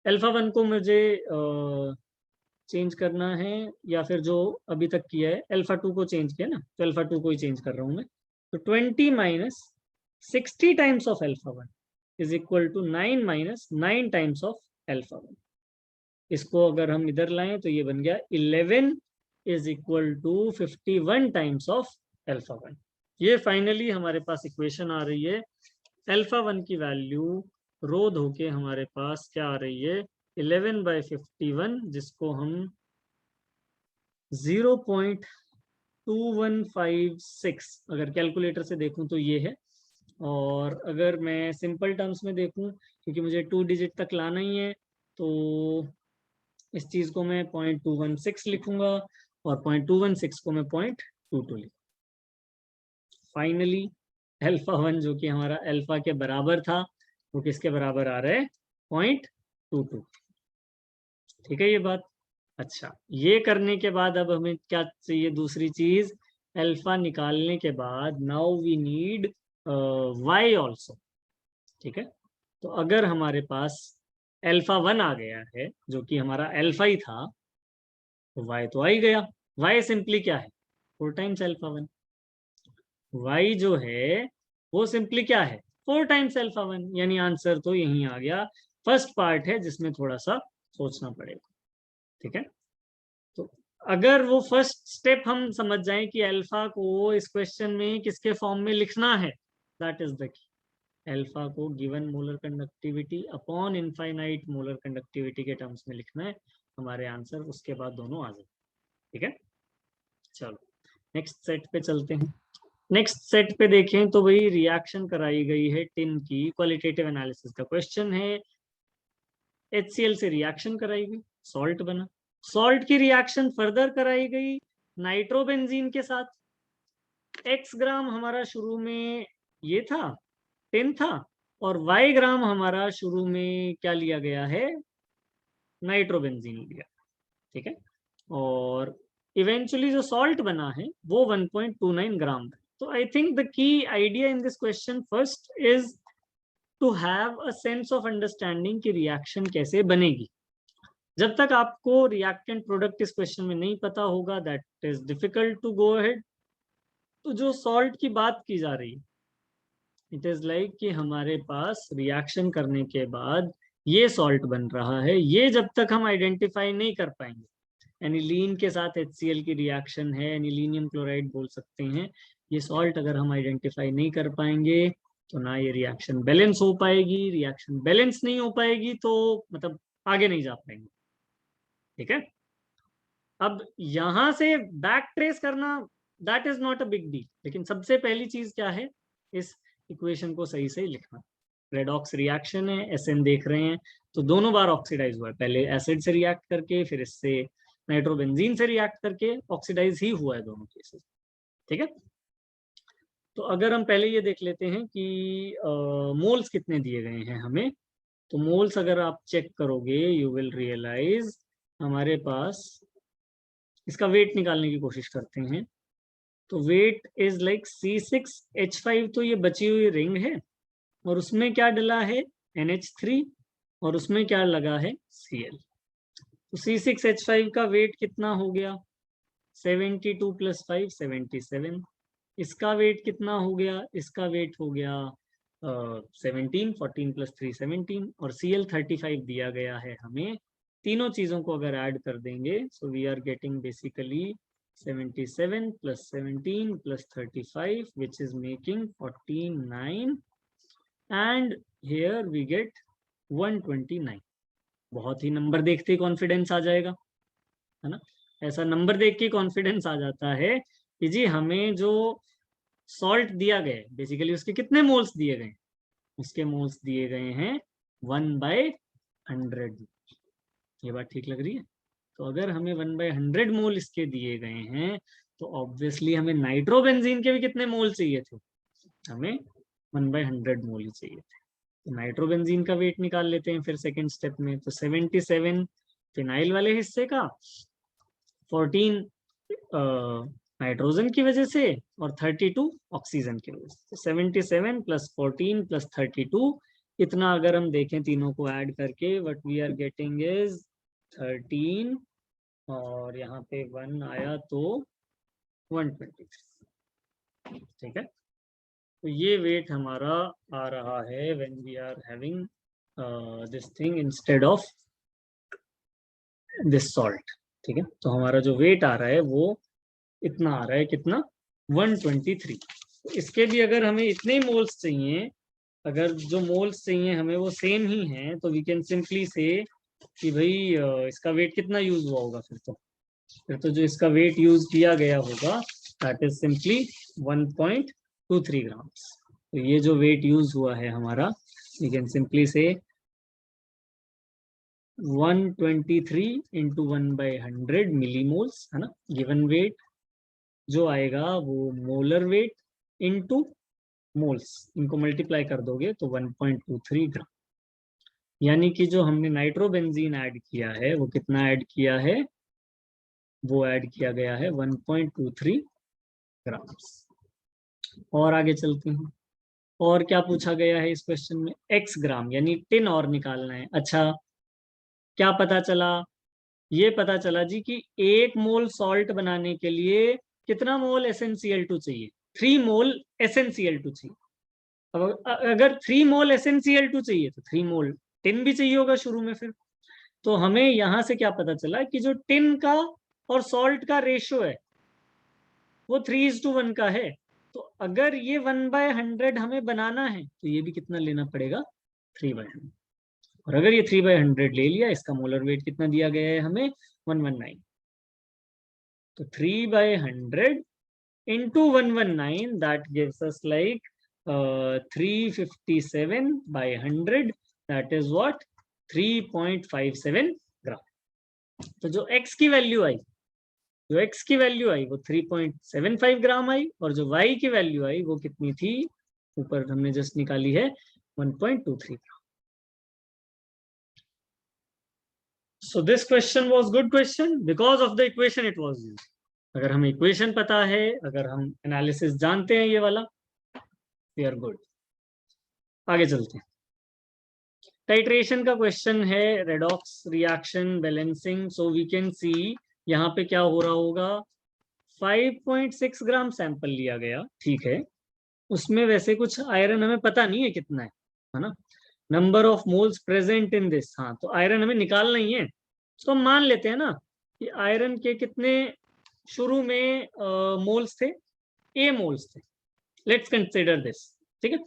अल्फा 1 को मुझे चेंज करना है, या फिर जो अभी तक किया है अल्फा 2 को चेंज किया ना, तो अल्फा 2 को ही चेंज कर रहा हूं मैं। तो 20 minus 60 times of alpha 1 is equal to 9 minus 9 times of alpha 1। इसको अगर हम इधर लाएं तो ये बन गया 11 is equal to 51 times of alpha 1। ये फाइनली हमारे पास इक्वेशन आ रही है। अल्फा 1 की वैल्यू रो धो के हमारे पास क्या आ रही है, 11/51, जिसको हम 0.2 2156 अगर कैलकुलेटर से देखूं तो ये है। और अगर मैं सिंपल टर्म्स में देखूं, क्योंकि मुझे 2 डिजिट तक लाना ही है, तो इस चीज को मैं 0.216 लिखूंगा और 0.216 को मैं 0.22 लिखूंगा। फाइनली अल्फा 1 जो कि हमारा अल्फा के बराबर था, वो किसके बराबर आ रहा है? 0.22। ठीक है ये बात। अच्छा, ये करने के बाद अब हमें क्या चाहिए? दूसरी चीज, अल्फा निकालने के बाद now we need Y also. ठीक है, तो अगर हमारे पास अल्फा 1 आ गया है जो कि हमारा अल्फा ही था, तो वाई तो आ ही गया। वाई सिंपली क्या है? 4 टाइम्स अल्फा 1। वाई जो है वो सिंपली क्या है? 4 टाइम्स अल्फा 1। यानी आंसर तो यही आ गया। फर्स्ट पार्ट है जिसमें थोड़ा सा सोचना पड़ेगा। ठीक है, तो अगर वो फर्स्ट स्टेप हम समझ जाएं कि अल्फा को इस क्वेश्चन में किसके फॉर्म में लिखना है, that is the key. Alpha को given molar conductivity upon infinite molar conductivity के टर्म्स में लिखना है, हमारे आंसर उसके बाद दोनों आ जाए। ठीक है, चलो नेक्स्ट सेट पे चलते हैं। नेक्स्ट सेट पे देखें तो भाई रिएक्शन कराई गई है टिन की, क्वालिटेटिव एनालिसिस का क्वेश्चन है। HCl से रिएक्शन कराई गई, सॉल्ट बना। सॉल्ट की रिएक्शन फर्दर कराई गई नाइट्रोबेंजीन के साथ। x ग्राम हमारा शुरू में ये था, टिन था, और y ग्राम हमारा शुरू में क्या लिया गया है? नाइट्रोबेंजीन लिया। ठीक है, और इवेंचुअली जो सॉल्ट बना है वो 1.29 ग्राम है। तो I think the key idea in this question first is to have a sense of understanding कि रिएक्शन कैसे बनेगी। जब तक आपको रिएक्टेंट प्रोडक्ट इस क्वेश्चन में नहीं पता होगा, that is difficult to go ahead. तो जो सॉल्ट की बात की जा रही है, इट इज लाइक कि हमारे पास रिएक्शन करने के बाद ये सॉल्ट बन रहा है, ये जब तक हम आइडेंटिफाई नहीं कर पाएंगे। एनिलीन के साथ HCl की रिएक्शन है, एनिलीनियम क्लोराइड बोल सकते हैं। ये सॉल्ट अगर हम आइडेंटिफाई नहीं कर पाएंगे तो ना ये रिएक्शन बैलेंस हो पाएगी। रिएक्शन बैलेंस नहीं हो पाएगी तो मतलब आगे नहीं जा पाएंगे। ठीक है, अब यहां से बैक ट्रेस करना that is not a big deal, लेकिन सबसे पहली चीज क्या है? इस इक्वेशन को सही से लिखना। रेडॉक्स रिएक्शन है, SN देख रहे हैं, तो दोनों बार ऑक्सीडाइज हुआ है। पहले एसिड से रिएक्ट करके, फिर इससे नाइट्रोबेंजीन से रिएक्ट करके ऑक्सीडाइज ही हुआ है दोनों केसेस। ठीक है, तो अगर हम पहले ये देख लेते हैं कि मोल्स कितने दिए गए हैं हमें, तो मोल्स अगर आप चेक करोगे यू विल रियलाइज हमारे पास, इसका वेट निकालने की कोशिश करते हैं। तो वेट इज लाइक C6H5, तो ये बची हुई रिंग है और उसमें क्या डला है? NH3, और उसमें क्या लगा है? Cl। तो C6H5 का वेट कितना हो गया? 72 + 5 77। इसका वेट कितना हो गया? इसका वेट हो गया 17, 14 + 3 17, और Cl 35 दिया गया है हमें। तीनों चीजों को अगर ऐड कर देंगे, so we are getting basically 77 + 17 + 35, which is making 49, and here we get 129। बहुत ही नंबर देखते ही कॉन्फिडेंस आ जाएगा, है ना? ऐसा नंबर देख के कॉन्फिडेंस आ जाता है कि जी हमें जो सॉल्ट दिया गया है, बेसिकली उसके कितने मोल्स दिए गए? उसके मोल्स दिए गए हैं 1/100। ये बात ठीक लग रही है? तो अगर हमें 1/100 मोल इसके दिए गए हैं, तो ऑब्वियसली हमें नाइट्रोबेंजीन के भी कितने मोल चाहिए थे? हमें 1/100 मोल ही चाहिए थे। तो नाइट्रोबेंजीन का वेट निकाल लेते हैं फिर सेकेंड स्टेप में। तो 77 फिनाइल वाले हिस्से का, 14 नाइट्रोजन की वजह से, और 32 ऑक्सीजन की वजह से। 77 + 14 + 32, इतना अगर हम देखें तीनों को ऐड करके, what we are getting is 13, और यहाँ पे 1 आया तो 123। ठीक है, तो ये वेट हमारा आ रहा है when we are having this thing instead of this salt. ठीक है, तो हमारा जो वेट आ रहा है वो इतना आ रहा है, कितना? 123। तो इसके भी अगर हमें इतने ही मोल्स चाहिए, अगर जो मोल्स चाहिए हमें वो सेम ही हैं, तो वी कैन सिंपली से कि भाई इसका वेट कितना यूज हुआ होगा? फिर तो जो इसका वेट यूज किया गया होगा दैट इज सिंपली 1.23 ग्राम्स। तो ये जो वेट यूज हुआ है हमारा, वी कैन सिंपली से 123 इंटू 1/100 मिलीमोल्स, है ना। गिवन वेट जो आएगा वो मोलर वेट इंटू मोल्स, इनको मल्टीप्लाई कर दोगे तो 1.23 ग्राम। यानी कि जो हमने नाइट्रोबेंजीन ऐड किया है वो कितना ऐड किया है, वो ऐड किया गया है 1.23 ग्राम्स। और आगे चलते हैं, और क्या पूछा गया है इस क्वेश्चन में, एक्स ग्राम यानी टिन और निकालना है। अच्छा, क्या पता चला, ये पता चला जी कि 1 मोल सॉल्ट बनाने के लिए कितना मोल SnCl2 चाहिए, 3 मोल SnCl2 चाहिए। अब अगर 3 मोल SnCl2 चाहिए तो 3 मोल टिन भी चाहिए होगा शुरू में। फिर तो हमें यहां से क्या पता चला कि जो टिन का और सॉल्ट का रेशियो है वो 3:1 का है। तो अगर ये 1/100 हमें बनाना है तो ये भी कितना लेना पड़ेगा, 3/100। और अगर ये 3/100 ले लिया, इसका मोलर वेट कितना दिया गया है हमें, 119। तो 3/100 into 119, that gives us like 357/100, that is what, 3.57 ग्राम। तो जो x की वैल्यू आई, जो x की वैल्यू आई वो 3.75 ग्राम आई, और जो y की वैल्यू आई वो कितनी थी, ऊपर हमने जस्ट निकाली है 1.23 ग्राम। So this question was good question because of the equation it was used. अगर हमें इक्वेशन पता है, अगर हम एनालिसिस जानते हैं ये वाला, वी आर गुड। आगे चलते हैं। टाइट्रेशन का क्वेश्चन है, redox reaction balancing. So we can see यहाँ पे क्या हो रहा होगा, 5.6 ग्राम सैंपल लिया गया, ठीक है। उसमें वैसे कुछ आयरन हमें पता नहीं है कितना है ना। Number of moles present in this, हाँ तो आयरन हमें निकालना ही है। तो हम मान लेते हैं ना कि आयरन के कितने शुरू में मोल्स थे, ए मोल्स थे। लेट्स कंसिडर दिस, ठीक है।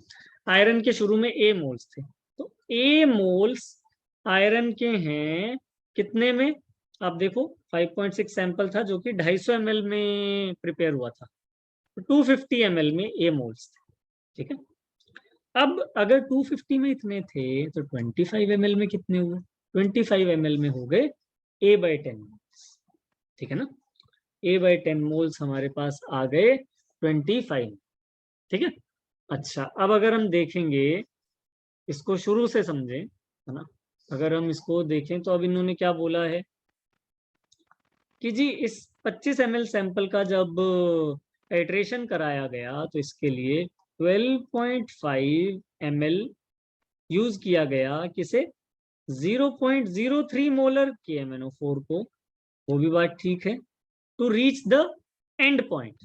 आयरन के शुरू में ए मोल्स थे, तो ए मोल्स आयरन के हैं कितने में, आप देखो 5.6 सैंपल था जो कि 250 ml में प्रिपेयर हुआ था, तो 250 ml में ए मोल्स थे, ठीक है। अब अगर 250 में इतने थे तो 25 ml में कितने हुए, 25 ml में हो गए A/10 मोल्स, ठीक है ना। A/10 मोल्स हमारे पास आ गए 25, ठीक है। अच्छा, अब अगर हम देखेंगे इसको शुरू से समझें, है ना, अगर हम इसको देखें तो अब इन्होंने क्या बोला है कि जी इस 25 ml सैंपल का जब टाइट्रेशन कराया गया तो इसके लिए 12.5 ml यूज किया गया, किसे, 0.03 मोलर KMnO4 को, वो भी बात ठीक है, to reach the end point.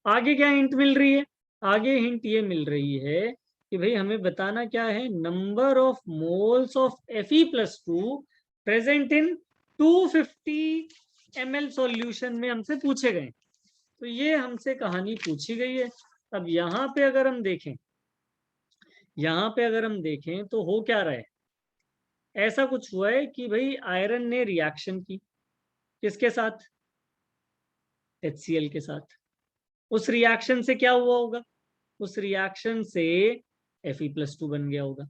आगे क्या हिंट मिल रही है, आगे हिंट ये मिल रही है कि भाई हमें बताना क्या है, number of moles of Fe+2 present in 250 ml solution में हमसे पूछे गए। तो ये हमसे कहानी पूछी गई है। अब यहाँ पे अगर हम देखें, यहाँ पे अगर हम देखें तो हो क्या रहा है, ऐसा कुछ हुआ है कि भाई आयरन ने रिएक्शन की, किसके साथ, HCl के साथ। उस रिएक्शन से क्या हुआ होगा, उस रिएक्शन से Fe+2 बन गया होगा।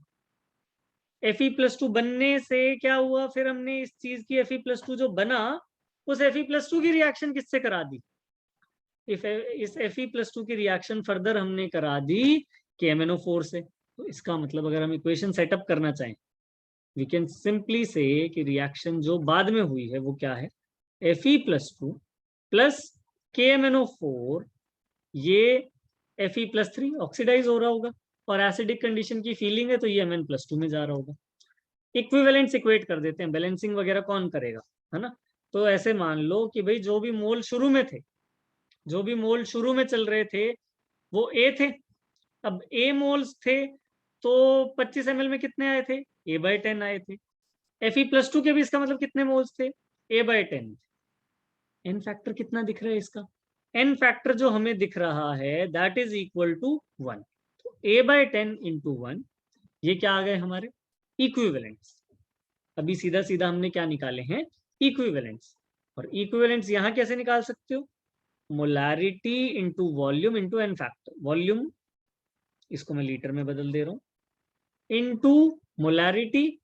Fe+2 बनने से क्या हुआ, फिर हमने इस चीज की Fe+2 जो बना, उस Fe+2 की रिएक्शन किससे करा दी, इस Fe+2 की रिएक्शन फर्दर हमने करा दी KMnO4 से। तो इसका मतलब अगर हम इक्वेशन सेटअप करना चाहें, वी कैन सिंपली से कि रिएक्शन जो बाद में हुई है वो क्या है, Fe+2 प्लस KMnO4, ये Fe+3 ऑक्सीडाइज हो रहा होगा, और एसिडिक कंडीशन की फीलिंग है तो ये Mn+2 में जा रहा होगा। इक्विवेलेंस इक्वेट कर देते हैं, बैलेंसिंग वगैरह कौन करेगा, है ना। तो ऐसे मान लो कि भाई जो भी मोल शुरू में थे, जो भी मोल शुरू में चल रहे थे वो ए थे। अब ए मोल्स थे तो 25 ml में कितने आए थे, A/10 आए थे। Fe+2 के भी इसका मतलब कितने मोल्स थे, A/10। एन फैक्टर कितना दिख रहा है इसका, एन फैक्टर जो हमें दिख रहा है दैट इज इक्वल टू 1। तो A/10 इंटू 1, ये क्या आ गए हमारे इक्विवेलेंट्स। अभी सीधा सीधा हमने क्या निकाले हैं, इक्विवेलेंट्स। और इक्विवेलेंट्स यहाँ कैसे निकाल सकते हो, molarity into volume into N factor, volume इसको मैं लीटर में बदल दे रहा हूँ, into molarity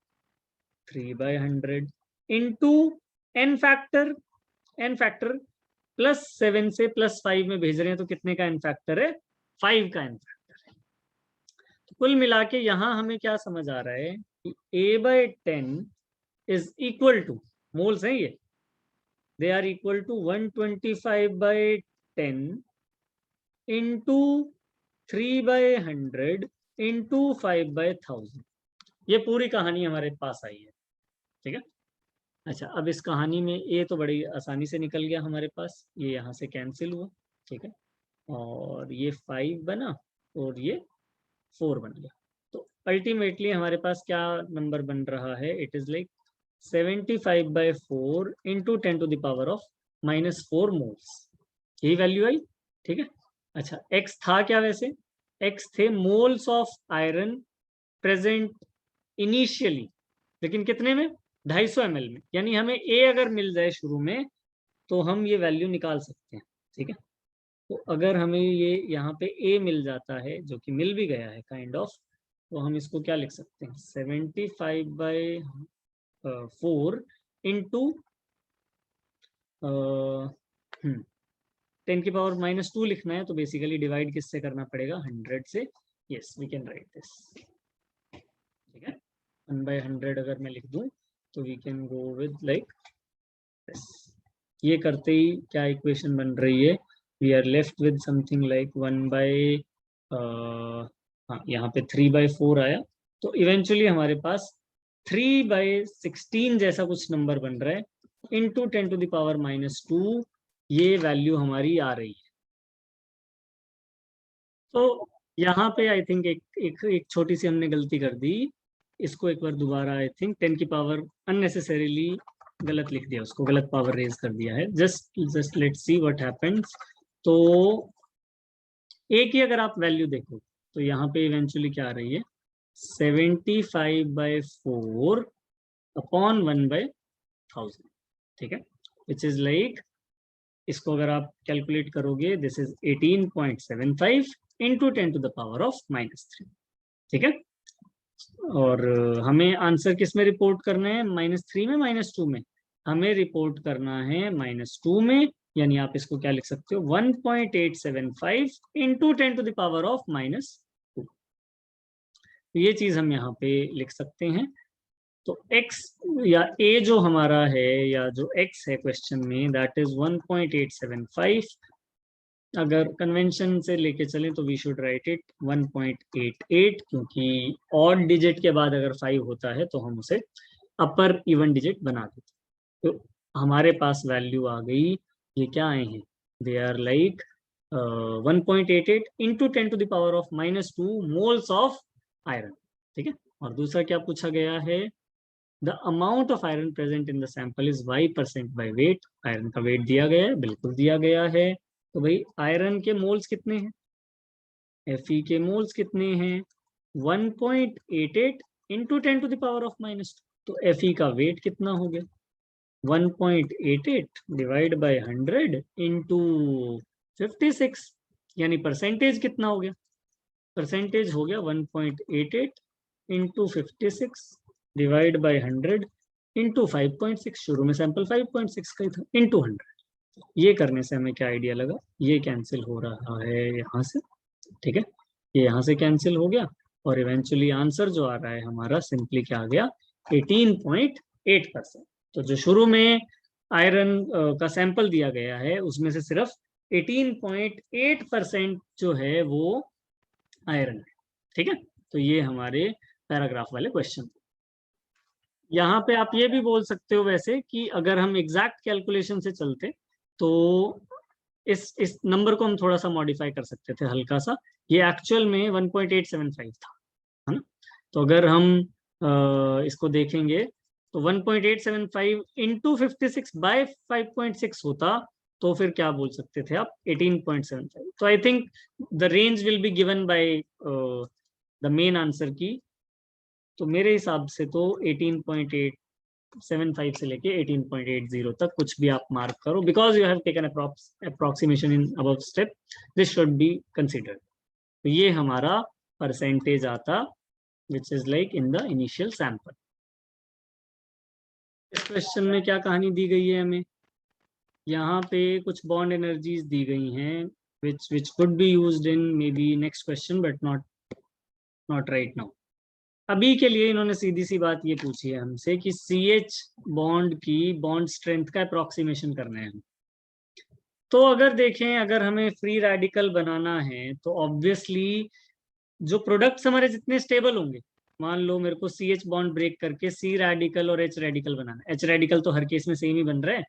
3/100 into N factor, N factor +7 से +5 में भेज रहे हैं तो कितने का एन फैक्टर है, 5 का एन फैक्टर है। तो कुल मिला के यहां हमें क्या समझ आ रहा है कि A/10 is equal to, moles है ये, they are equal to 125/10 into 3/100 into 5/1000। ये पूरी कहानी हमारे पास आई है, ठीक है। अच्छा, अब इस कहानी में ए तो बड़ी आसानी से निकल गया हमारे पास, ये यहाँ से कैंसिल हुआ, ठीक है, और ये 5 बना और ये 4 बन गया। तो अल्टीमेटली हमारे पास क्या नंबर बन रहा है, it is like 75/4 into 10⁻⁻4 moles, यही वैल्यू आई, ठीक है। अच्छा, एक्स था क्या वैसे, एक्स थे moles of iron present initially, लेकिन कितने में, 250 ml में, यानी हमें ए अगर मिल जाए शुरू में तो हम ये वैल्यू निकाल सकते हैं, ठीक है। तो अगर हमें ये यहाँ पे ए मिल जाता है, जो कि मिल भी गया है काइंड ऑफ, तो हम इसको क्या लिख सकते हैं, 75/4 इंटू 10⁻⁻2 लिखना है, तो बेसिकली डिवाइड किससे करना पड़ेगा, 100 से। Yes, we can write this, ठीक है। 1/100 अगर मैं लिख दूं तो we can go with like this. ये करते ही क्या इक्वेशन बन रही है, we are left with something like 1 हाँ यहाँ पे 3/4 आया, तो इवेंचुअली हमारे पास 3/16 जैसा कुछ नंबर बन रहा है, इंटू 10⁻⁻2 ये वैल्यू हमारी आ रही है। तो यहाँ पे आई थिंक एक छोटी सी हमने गलती कर दी, इसको एक बार दोबारा आई थिंक 10 की पावर अननेसेसरीली गलत लिख दिया, उसको गलत पावर रेज कर दिया है। Just let's see what happens. तो ए की अगर आप वैल्यू देखो तो यहाँ पे इवेंचुअली क्या आ रही है, 75/4 अपॉन 1/1000, ठीक है, विच इज लाइक, इसको अगर आप कैलकुलेट करोगे, दिस इज 18.75 इंटू 10⁻⁻3, ठीक है। और हमें आंसर किस में रिपोर्ट करना है, -3 में, -2 में, हमें रिपोर्ट करना है -2 में, यानी आप इसको क्या लिख सकते हो, 1.875 इंटू 10⁻⁻2। तो ये चीज हम यहाँ पे लिख सकते हैं। तो x या a जो हमारा है, या जो x है क्वेश्चन में, दैट इज 1.875। अगर कन्वेंशन से लेके चलें तो वी शुड राइट इट 1.88, क्योंकि ऑड डिजिट के बाद अगर 5 होता है तो हम उसे अपर इवन डिजिट बना देते। तो हमारे पास वैल्यू आ गई, ये क्या आए हैं, they are like 1.88 into 10⁻⁻2 moles of iron, ठीक है। और दूसरा क्या पूछा गया है, the amount of iron present in the sample is y% by weight. Iron का वेट दिया गया है, बिल्कुल दिया गया है। तो भाई आयरन के मोल्स कितने हैं, Fe के मोल्स कितने हैं, 1.88 इंटू 10⁻⁻2। तो Fe का वेट कितना हो गया, 1.88 डिवाइड बाय 100 इंटू 56, यानी परसेंटेज कितना हो गया, परसेंटेज हो गया 1.88 इंटू 56 डिवाइड बाय 100 इंटू 5.6। शुरू में सैंपल 5.6 का ही था, इंटू 100। ये करने से हमें क्या आइडिया लगा, ये कैंसिल हो रहा है यहाँ से, ठीक है, ये यहाँ से कैंसिल हो गया, और इवेंचुअली आंसर जो आ रहा है हमारा सिंपली क्या आ गया, 18.8%। तो जो शुरू में आयरन का सैंपल दिया गया है उसमें से सिर्फ 18.8% जो है वो आयरन है, ठीक है। तो ये हमारे पैराग्राफ वाले क्वेश्चन। यहाँ पे आप ये भी बोल सकते हो वैसे कि अगर हम एग्जैक्ट कैलकुलेशन से चलते तो इस नंबर को हम थोड़ा सा मॉडिफाई कर सकते थे हल्का सा, ये एक्चुअल में 1.875 था, है ना। तो अगर हम इसको देखेंगे तो 1.875 इंटू 56/5.6 होता, तो फिर क्या बोल सकते थे आप, 18.75। तो I think the range will be given by the main answer की। तो मेरे हिसाब से तो 18.8 18.75 से लेके 18.80 तक कुछ भी आप मार्क करो, because you have taken approximation in above step, this should be considered. तो ये हमारा परसेंटेज आता which is like in the initial sample. इस क्वेश्चन में क्या कहानी दी गई है हमें, यहाँ पे कुछ बॉन्ड एनर्जीज दी गई हैं which could be used in maybe next question but not right now। अभी के लिए इन्होंने सीधी सी बात ये पूछी है हमसे कि CH बॉन्ड की बॉन्ड स्ट्रेंथ का अप्रोक्सीमेशन करना है हम। तो अगर देखें, अगर हमें फ्री रेडिकल बनाना है तो ऑब्वियसली जो प्रोडक्ट्स हमारे जितने स्टेबल होंगे, मान लो मेरे को CH बॉन्ड ब्रेक करके C रेडिकल और H रेडिकल बनाना है, H रेडिकल तो हर केस में सेम ही बन रहा है,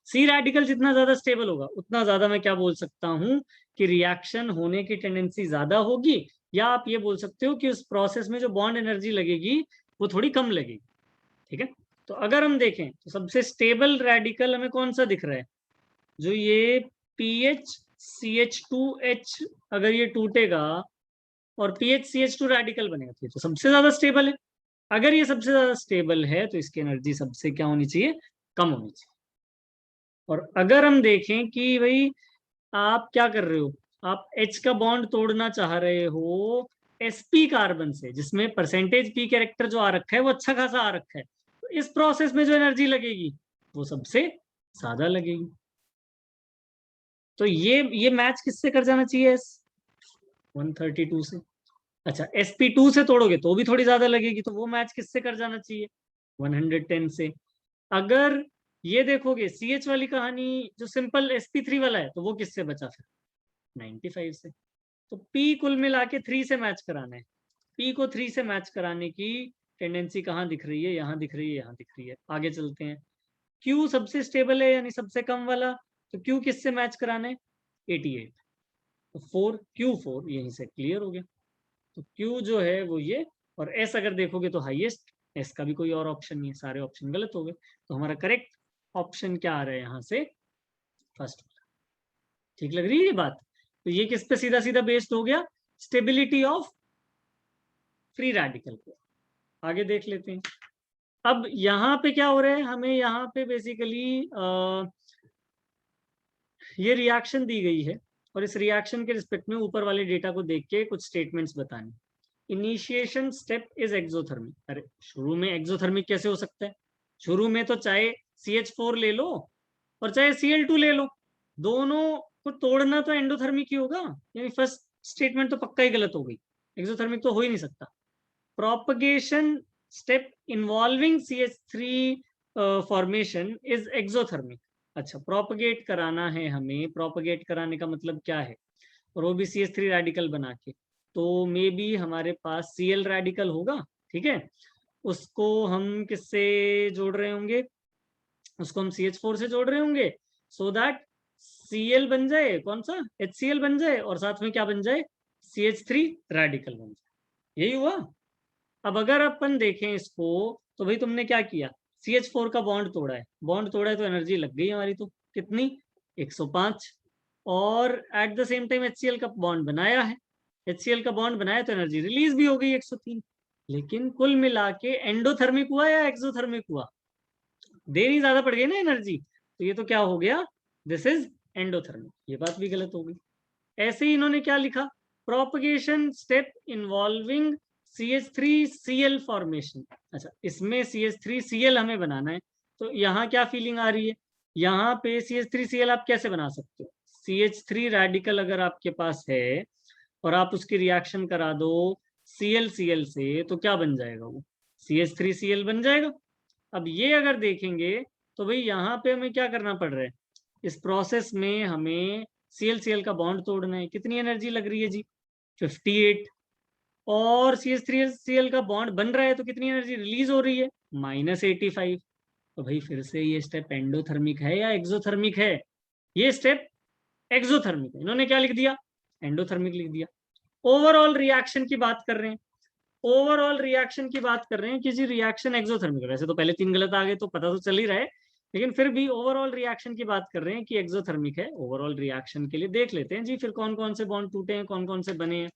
C रेडिकल जितना ज्यादा स्टेबल होगा उतना ज्यादा मैं क्या बोल सकता हूं कि रिएक्शन होने की टेंडेंसी ज्यादा होगी, या आप ये बोल सकते हो कि उस प्रोसेस में जो बॉन्ड एनर्जी लगेगी वो थोड़ी कम लगेगी। ठीक है, तो अगर हम देखें तो सबसे स्टेबल रेडिकल हमें कौन सा दिख रहा है, जो ये PHCH2H अगर ये टूटेगा और PHCH2 रेडिकल बनेगा तो सबसे ज्यादा स्टेबल है। अगर ये सबसे ज्यादा स्टेबल है तो इसकी एनर्जी सबसे क्या होनी चाहिए, कम होनी चाहिए। और अगर हम देखें कि भाई आप क्या कर रहे हो, आप H का बॉन्ड तोड़ना चाह रहे हो sp कार्बन से, जिसमें परसेंटेज p कैरेक्टर जो आ रखा है वो अच्छा खासा आ रखा है, तो इस प्रोसेस में जो एनर्जी लगेगी वो सबसे ज्यादा लगेगी। तो ये मैच किससे कर जाना चाहिए, 132 से। अच्छा, sp2 से तोड़ोगे तो भी थोड़ी ज्यादा लगेगी, तो वो मैच किससे कर जाना चाहिए, 110 से। अगर ये देखोगे CH वाली कहानी जो सिंपल sp3 वाला है, तो वो किससे बचा फिर, 95 से। तो P कुल मिला के 3 से मैच कराना है, P को 3 से मैच कराने की टेंडेंसी कहाँ दिख रही है, यहाँ दिख रही है, यहाँ दिख रही है। आगे चलते हैं, Q सबसे स्टेबल है यानी सबसे कम वाला, तो Q किससे मैच कराना है, 88, तो 4 Q4 यहीं से क्लियर हो गया। तो Q जो है वो ये, और S अगर देखोगे तो हाईएस्ट, S का भी कोई और ऑप्शन नहीं है, सारे ऑप्शन गलत हो गए। तो हमारा करेक्ट ऑप्शन क्या आ रहा है यहाँ से, फर्स्ट। ठीक लग रही है ये बात। तो ये किस पे सीधा सीधा बेस्ड हो गया, स्टेबिलिटी ऑफ फ्री रेडिकल को। आगे देख लेते हैं। अब यहाँ पे क्या हो रहा है, हमें यहाँ पे बेसिकली ये रिएक्शन दी गई है और इस रिएक्शन के रिस्पेक्ट में ऊपर वाले डेटा को देख के कुछ स्टेटमेंट्स बताने। Initiation step is exothermic. अरे शुरू में एक्सोथर्मिक कैसे हो सकता है, शुरू में तो चाहे CH4 ले लो और चाहे Cl2 ले लो, दोनों को तोड़ना तो एंडोथर्मिक ही होगा, यानी फर्स्ट स्टेटमेंट तो पक्का ही गलत हो गई, एक्सोथर्मिक तो हो ही नहीं सकता। Propagation step involving CH3 formation is exothermic. अच्छा, प्रोपगेट कराना है हमें, प्रोपगेट कराने का मतलब क्या है, और वो भी CH3 रेडिकल बना के, तो मे बी हमारे पास Cl रेडिकल होगा। ठीक है, उसको हम किससे जोड़ रहे होंगे, उसको हम CH4 से जोड़ रहे होंगे, सो दैट Cl बन जाए, कौन सा HCl बन जाए, और साथ में क्या बन जाए, CH3 रेडिकल बन जाए। यही हुआ। अब अगर अपन देखें इसको, तो भाई तुमने क्या किया, CH4 का बॉन्ड तोड़ा है, बॉन्ड तोड़ा है तो एनर्जी लग गई हमारी, तो कितनी, 105। और at the same time HCl का बॉन्ड बनाया है, HCl का बॉन्ड बनाया तो एनर्जी रिलीज भी हो गई 103। लेकिन कुल मिला के एंडोथर्मिक हुआ या एक्सोथर्मिक हुआ, देरी ज्यादा पड़ गई ना एनर्जी, तो ये तो क्या हो गया, दिस इज एंडोथर्मिक। ये बात भी गलत हो गई। ऐसे ही इन्होंने क्या लिखा, propagation step involving CH3Cl formation. अच्छा, इसमें CH3Cl हमें बनाना है, तो यहाँ क्या फीलिंग आ रही है, यहाँ पे CH3Cl आप कैसे बना सकते हो, CH3 रेडिकल अगर आपके पास है और आप उसकी रिएक्शन करा दो ClCl से, तो क्या बन जाएगा, वो CH3Cl बन जाएगा। अब ये अगर देखेंगे तो भाई यहाँ पे हमें क्या करना पड़ रहा है, इस प्रोसेस में हमें ClCl का बॉन्ड तोड़ना है, कितनी एनर्जी लग रही है जी, 58। और CH3Cl का बॉन्ड बन रहा है तो कितनी एनर्जी रिलीज हो रही है, -85। तो भाई फिर से ये स्टेप एंडोथर्मिक है या एक्सोथर्मिक है, ये स्टेप एक्सोथर्मिक है। इन्होंने क्या लिख दिया, एंडोथर्मिक लिख दिया। ओवरऑल रिएक्शन की बात कर रहे हैं, ओवरऑल रिएक्शन की बात कर रहे हैं कि जी रिएक्शन एक्सोथर्मिक है। वैसे तो पहले 3 गलत आ गए तो पता तो चल ही रहा है, लेकिन फिर भी ओवरऑल रिएक्शन की बात कर रहे हैं कि एक्सोथर्मिक है। ओवरऑल रिएक्शन के लिए देख लेते हैं जी फिर कौन कौन से बॉन्ड टूटे हैं, कौन कौन से बने हैं।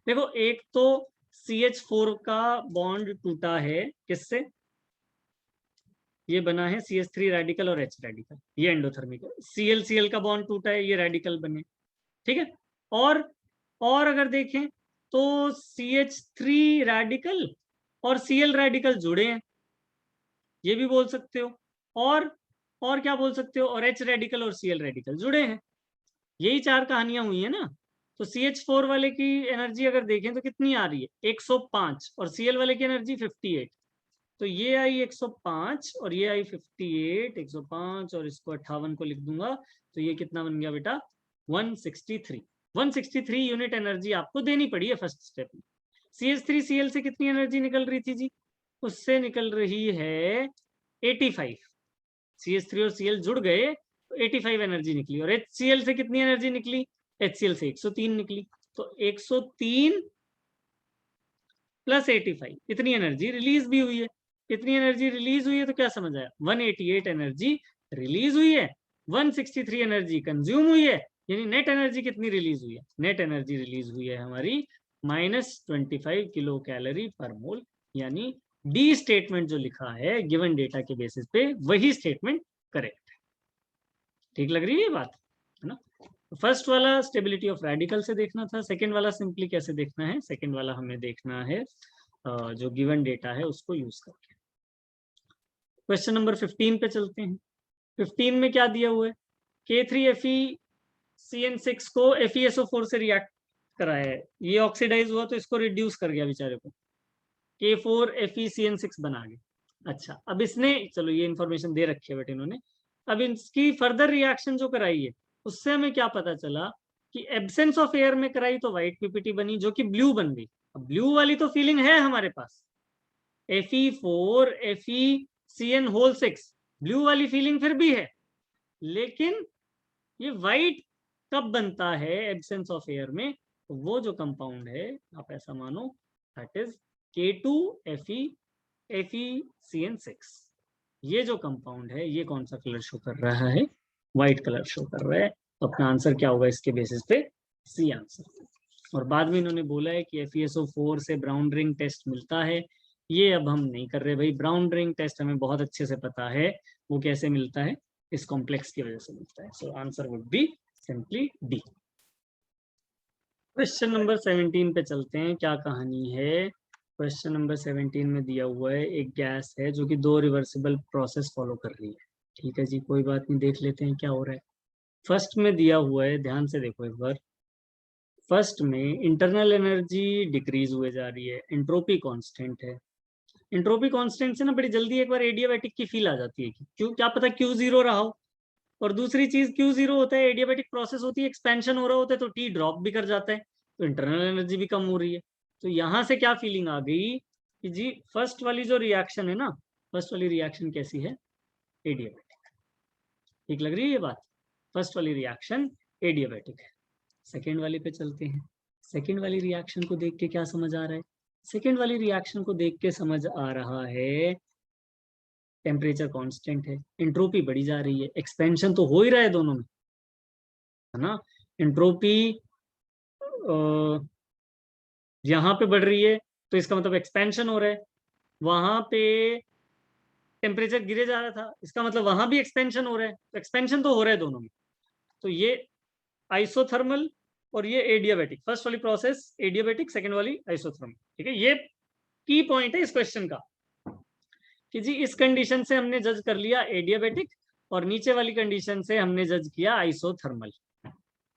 देखो, एक तो CH4 का बॉन्ड टूटा है किससे, ये बना है CH3 रेडिकल और H रेडिकल, ये एंडोथर्मिक है। Cl का बॉन्ड टूटा है, ये रेडिकल बने, ठीक है। और अगर देखें तो CH3 रेडिकल और Cl रेडिकल जुड़े हैं, ये भी बोल सकते हो। और क्या बोल सकते हो, और H रेडिकल और Cl रेडिकल जुड़े हैं। यही 4 कहानियां हुई है ना। तो CH4 वाले की एनर्जी अगर देखें तो कितनी आ रही है, 105, और Cl वाले की एनर्जी 58। तो ये आई 105 और ये आई 58, 105 और इसको 58 को लिख दूंगा, तो ये कितना बन गया बेटा, 163। 163 यूनिट एनर्जी आपको देनी पड़ी है फर्स्ट स्टेप में। CH3Cl से कितनी एनर्जी निकल रही थी जी, उससे निकल रही है 85। CH3 और Cl जुड़ गए तो 85 एनर्जी निकली, और HCl से कितनी एनर्जी निकली, HCl से 103 निकली। तो 103 प्लस 85, इतनी एनर्जी रिलीज भी हुई है। इतनी एनर्जी रिलीज हुई है तो क्या समझ आया, 188 एनर्जी रिलीज हुई है, 163 एनर्जी कंज्यूम हुई है। यानी नेट एनर्जी कितनी रिलीज हुई है, नेट एनर्जी रिलीज हुई है हमारी -25 किलो कैलोरी पर मोल। यानी डी स्टेटमेंट जो लिखा है गिवन डेटा के बेसिस पे, वही स्टेटमेंट करेक्ट है। ठीक लग रही है ये बात, है ना। फर्स्ट वाला स्टेबिलिटी ऑफ रेडिकल से देखना था, सेकंड वाला सिंपली कैसे देखना है, सेकंड वाला हमें देखना है जो गिवन डेटा है उसको यूज करके। क्वेश्चन नंबर 15 पे चलते हैं। 15 में क्या दिया हुआ है, K3FeCN6 को FeSO4 से रिएक्ट कराया है, ये ऑक्सीडाइज हुआ तो इसको रिड्यूस कर गया बेचारे को, K4FeCN6 बना गया। अच्छा, अब इसने, चलो ये इंफॉर्मेशन दे रखी है बट इन्होंने, अब इसकी फर्दर रिएक्शन जो कराई है उससे हमें क्या पता चला कि एब्सेंस ऑफ एयर में कराई तो व्हाइट पीपीटी बनी जो कि ब्लू बन गई। अब ब्लू वाली तो फीलिंग है हमारे पास, Fe4FeCN6 ब्लू वाली फीलिंग फिर भी है, लेकिन ये व्हाइट कब बनता है एब्सेंस ऑफ एयर में, तो वो जो कंपाउंड है आप ऐसा मानो दैट इज K2FeCN6। ये जो कंपाउंड है ये कौन सा कलर शो कर रहा है, व्हाइट कलर शो कर रहा है। तो अपना आंसर क्या होगा इसके बेसिस पे, सी आंसर। और बाद में इन्होंने बोला है कि FeSO4 से ब्राउन रिंग टेस्ट मिलता है, ये अब हम नहीं कर रहे भाई। ब्राउन रिंग टेस्ट हमें बहुत अच्छे से पता है वो कैसे मिलता है, इस कॉम्प्लेक्स की वजह से मिलता है। So answer would be simply D. Question number 17 पे चलते हैं, क्या कहानी है। क्वेश्चन नंबर 17 में दिया हुआ है एक गैस है जो कि 2 रिवर्सिबल प्रोसेस फॉलो कर रही है। ठीक है जी, कोई बात नहीं, देख लेते हैं क्या हो रहा है। फर्स्ट में दिया हुआ है, ध्यान से देखो एक बार। फर्स्ट में इंटरनल एनर्जी डिक्रीज हुए जा रही है, एंट्रोपी कांस्टेंट है। एंट्रोपी कांस्टेंट से ना बड़ी जल्दी एक बार एडियाबैटिक की फील आ जाती है कि क्यों, क्या पता Q0 रहा हो। और दूसरी चीज, Q0 होता है एडियाबैटिक प्रोसेस होती है, एक्सपेंशन हो रहा होता है तो T ड्रॉप भी कर जाता है, तो इंटरनल एनर्जी भी कम हो रही है। तो यहां से क्या फीलिंग आ गई कि जी फर्स्ट वाली जो रिएक्शन है ना, फर्स्ट वाली रिएक्शन कैसी है, एडियाबैटिक। ठीक लग रही है ये बात, फर्स्ट वाली रिएक्शन एडियाबैटिक है। सेकेंड वाली पे चलते हैं। सेकेंड वाली रिएक्शन को देख के क्या समझ आ रहा है, सेकेंड वाली रिएक्शन को देख के समझ आ रहा है टेम्परेचर कांस्टेंट है, एंट्रोपी बढ़ी जा रही है, एक्सपेंशन तो हो ही रहा है दोनों में, है ना। एंट्रोपी यहाँ पे बढ़ रही है तो इसका मतलब एक्सपेंशन हो रहा है, वहां पे टेम्परेचर गिरे जा रहा था, इसका मतलब वहां भी एक्सपेंशन हो रहा है, तो एक्सपेंशन तो हो रहा है दोनों में। तो ये आइसोथर्मल और ये एडियाबैटिक, फर्स्ट वाली प्रोसेस एडियाबैटिक, सेकेंड वाली आइसोथर्मल। ठीक है, ये की पॉइंट है इस क्वेश्चन का कि जी इस कंडीशन से हमने जज कर लिया एडियाबैटिक, और नीचे वाली कंडीशन से हमने जज किया आइसोथर्मल।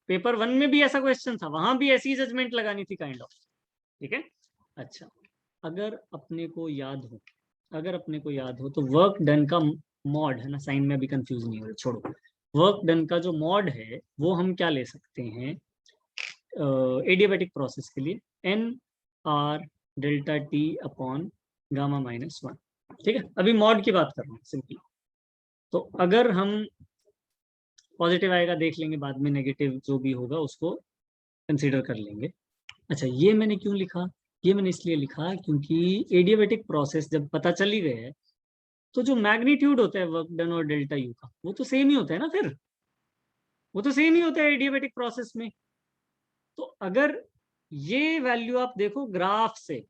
पेपर 1 में भी ऐसा क्वेश्चन था, वहां भी ऐसी जजमेंट लगानी थी काइंड ऑफ। ठीक है, अच्छा, अगर अपने को याद हो, अगर अपने को याद हो तो वर्क डन का मॉड है ना, साइन में भी कंफ्यूज नहीं हो, छोड़ो। वर्क डन का जो मॉड है वो हम क्या ले सकते हैं एडियाबैटिक प्रोसेस के लिए, NR delta T upon gamma -1। ठीक है, अभी मॉड की बात कर रहे हैं सिंपली। तो अगर हम पॉजिटिव आएगा देख लेंगे, बाद में नेगेटिव जो भी होगा उसको कंसीडर कर लेंगे। अच्छा, ये मैंने क्यों लिखा, ये मैंने इसलिए लिखा क्योंकि एडियाबैटिक प्रोसेस जब पता चली गए है तो जो मैग्नीट्यूड होता है वर्क डन और डेल्टा यू का वो तो सेम ही होता है ना, फिर वो तो सेम ही होता है एडियाबैटिक प्रोसेस में। तो अगर ये वैल्यू आप देखो ग्राफ से,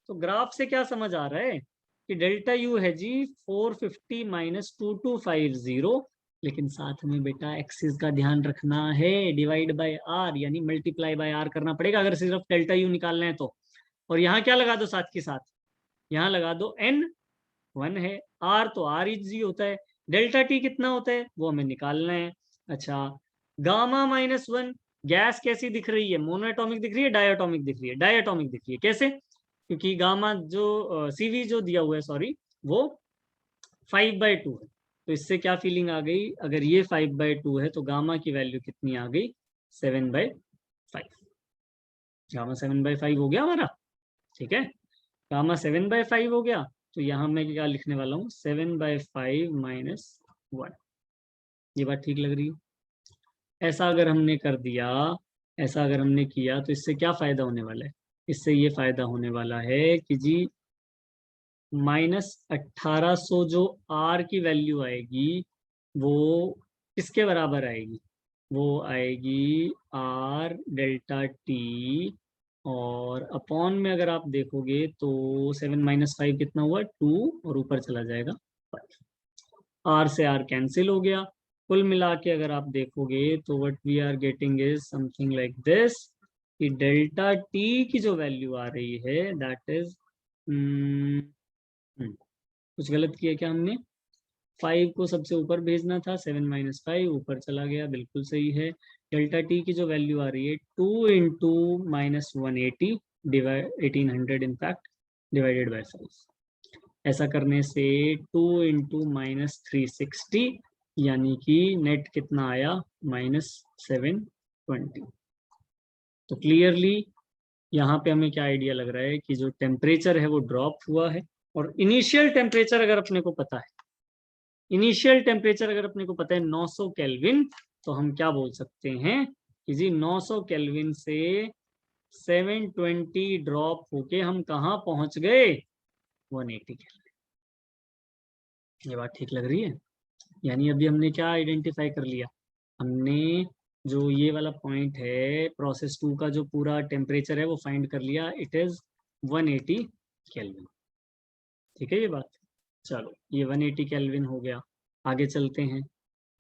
तो ग्राफ से क्या समझ आ रहा है कि डेल्टा यू है जी 450 माइनस 2250, लेकिन साथ में बेटा एक्सिस का ध्यान रखना है, डिवाइड बाय आर यानी मल्टीप्लाई बाय आर करना पड़ेगा अगर सिर्फ डेल्टा यू निकालना है तो। और यहाँ क्या लगा दो साथ के साथ, यहाँ लगा दो n, 1 है, r तो r इज जी होता है, डेल्टा टी कितना होता है वो हमें निकालना है। अच्छा, गामा माइनस 1, गैस कैसी दिख रही है, मोनोएटॉमिक दिख रही है, डायटोमिक दिख रही है, डायटोमिक दिख रही है। कैसे? क्योंकि गामा जो सीवी जो दिया हुआ है, सॉरी, वो 5/2 है। तो इससे क्या फीलिंग आ गई, अगर ये 5/2 है तो गामा की वैल्यू कितनी आ गई, 7/5। गामा 7/5 हो गया हमारा, ठीक है। गामा 7/5 हो गया, तो यहाँ मैं क्या लिखने वाला हूँ, 7/5 माइनस 1। ये बात ठीक लग रही है? ऐसा अगर हमने कर दिया, ऐसा अगर हमने किया तो इससे क्या फायदा होने वाला है, इससे ये फायदा होने वाला है कि जी -1800 जो आर की वैल्यू आएगी वो किसके बराबर आएगी, वो आएगी आर डेल्टा टी, और अपॉन में अगर आप देखोगे तो 7 - 5 कितना हुआ, 2, और ऊपर चला जाएगा 5। आर से आर कैंसिल हो गया। कुल मिला के अगर आप देखोगे तो what we are getting is something like this, कि डेल्टा टी की जो वैल्यू आ रही है दैट इज, कुछ गलत किया क्या हमने, 5 को सबसे ऊपर भेजना था, 7 - 5 ऊपर चला गया, बिल्कुल सही है। डेल्टा टी की जो वैल्यू आ रही है 2 into -180 divide 1800 in fact divided by 5। ऐसा करने से 2 इंटू -360 यानी कि नेट कितना आया, -720। तो क्लियरली यहाँ पे हमें क्या आइडिया लग रहा है कि जो टेम्परेचर है वो ड्रॉप हुआ है। और इनिशियल टेम्परेचर अगर अपने को पता है, इनिशियल टेम्परेचर अगर अपने को पता है 900 केल्विन, तो हम क्या बोल सकते हैं कि जी 900 केल्विन से 720 ड्रॉप होके हम कहाँ पहुंच गए, 180 केल्विन। ये बात ठीक लग रही है? यानी अभी हमने क्या आइडेंटिफाई कर लिया, हमने जो ये वाला पॉइंट है प्रोसेस 2 का जो पूरा टेम्परेचर है वो फाइंड कर लिया, इट इज 180 केल्विन। ठीक है ये बात? चलो ये 180 केल्विन हो गया, आगे चलते हैं।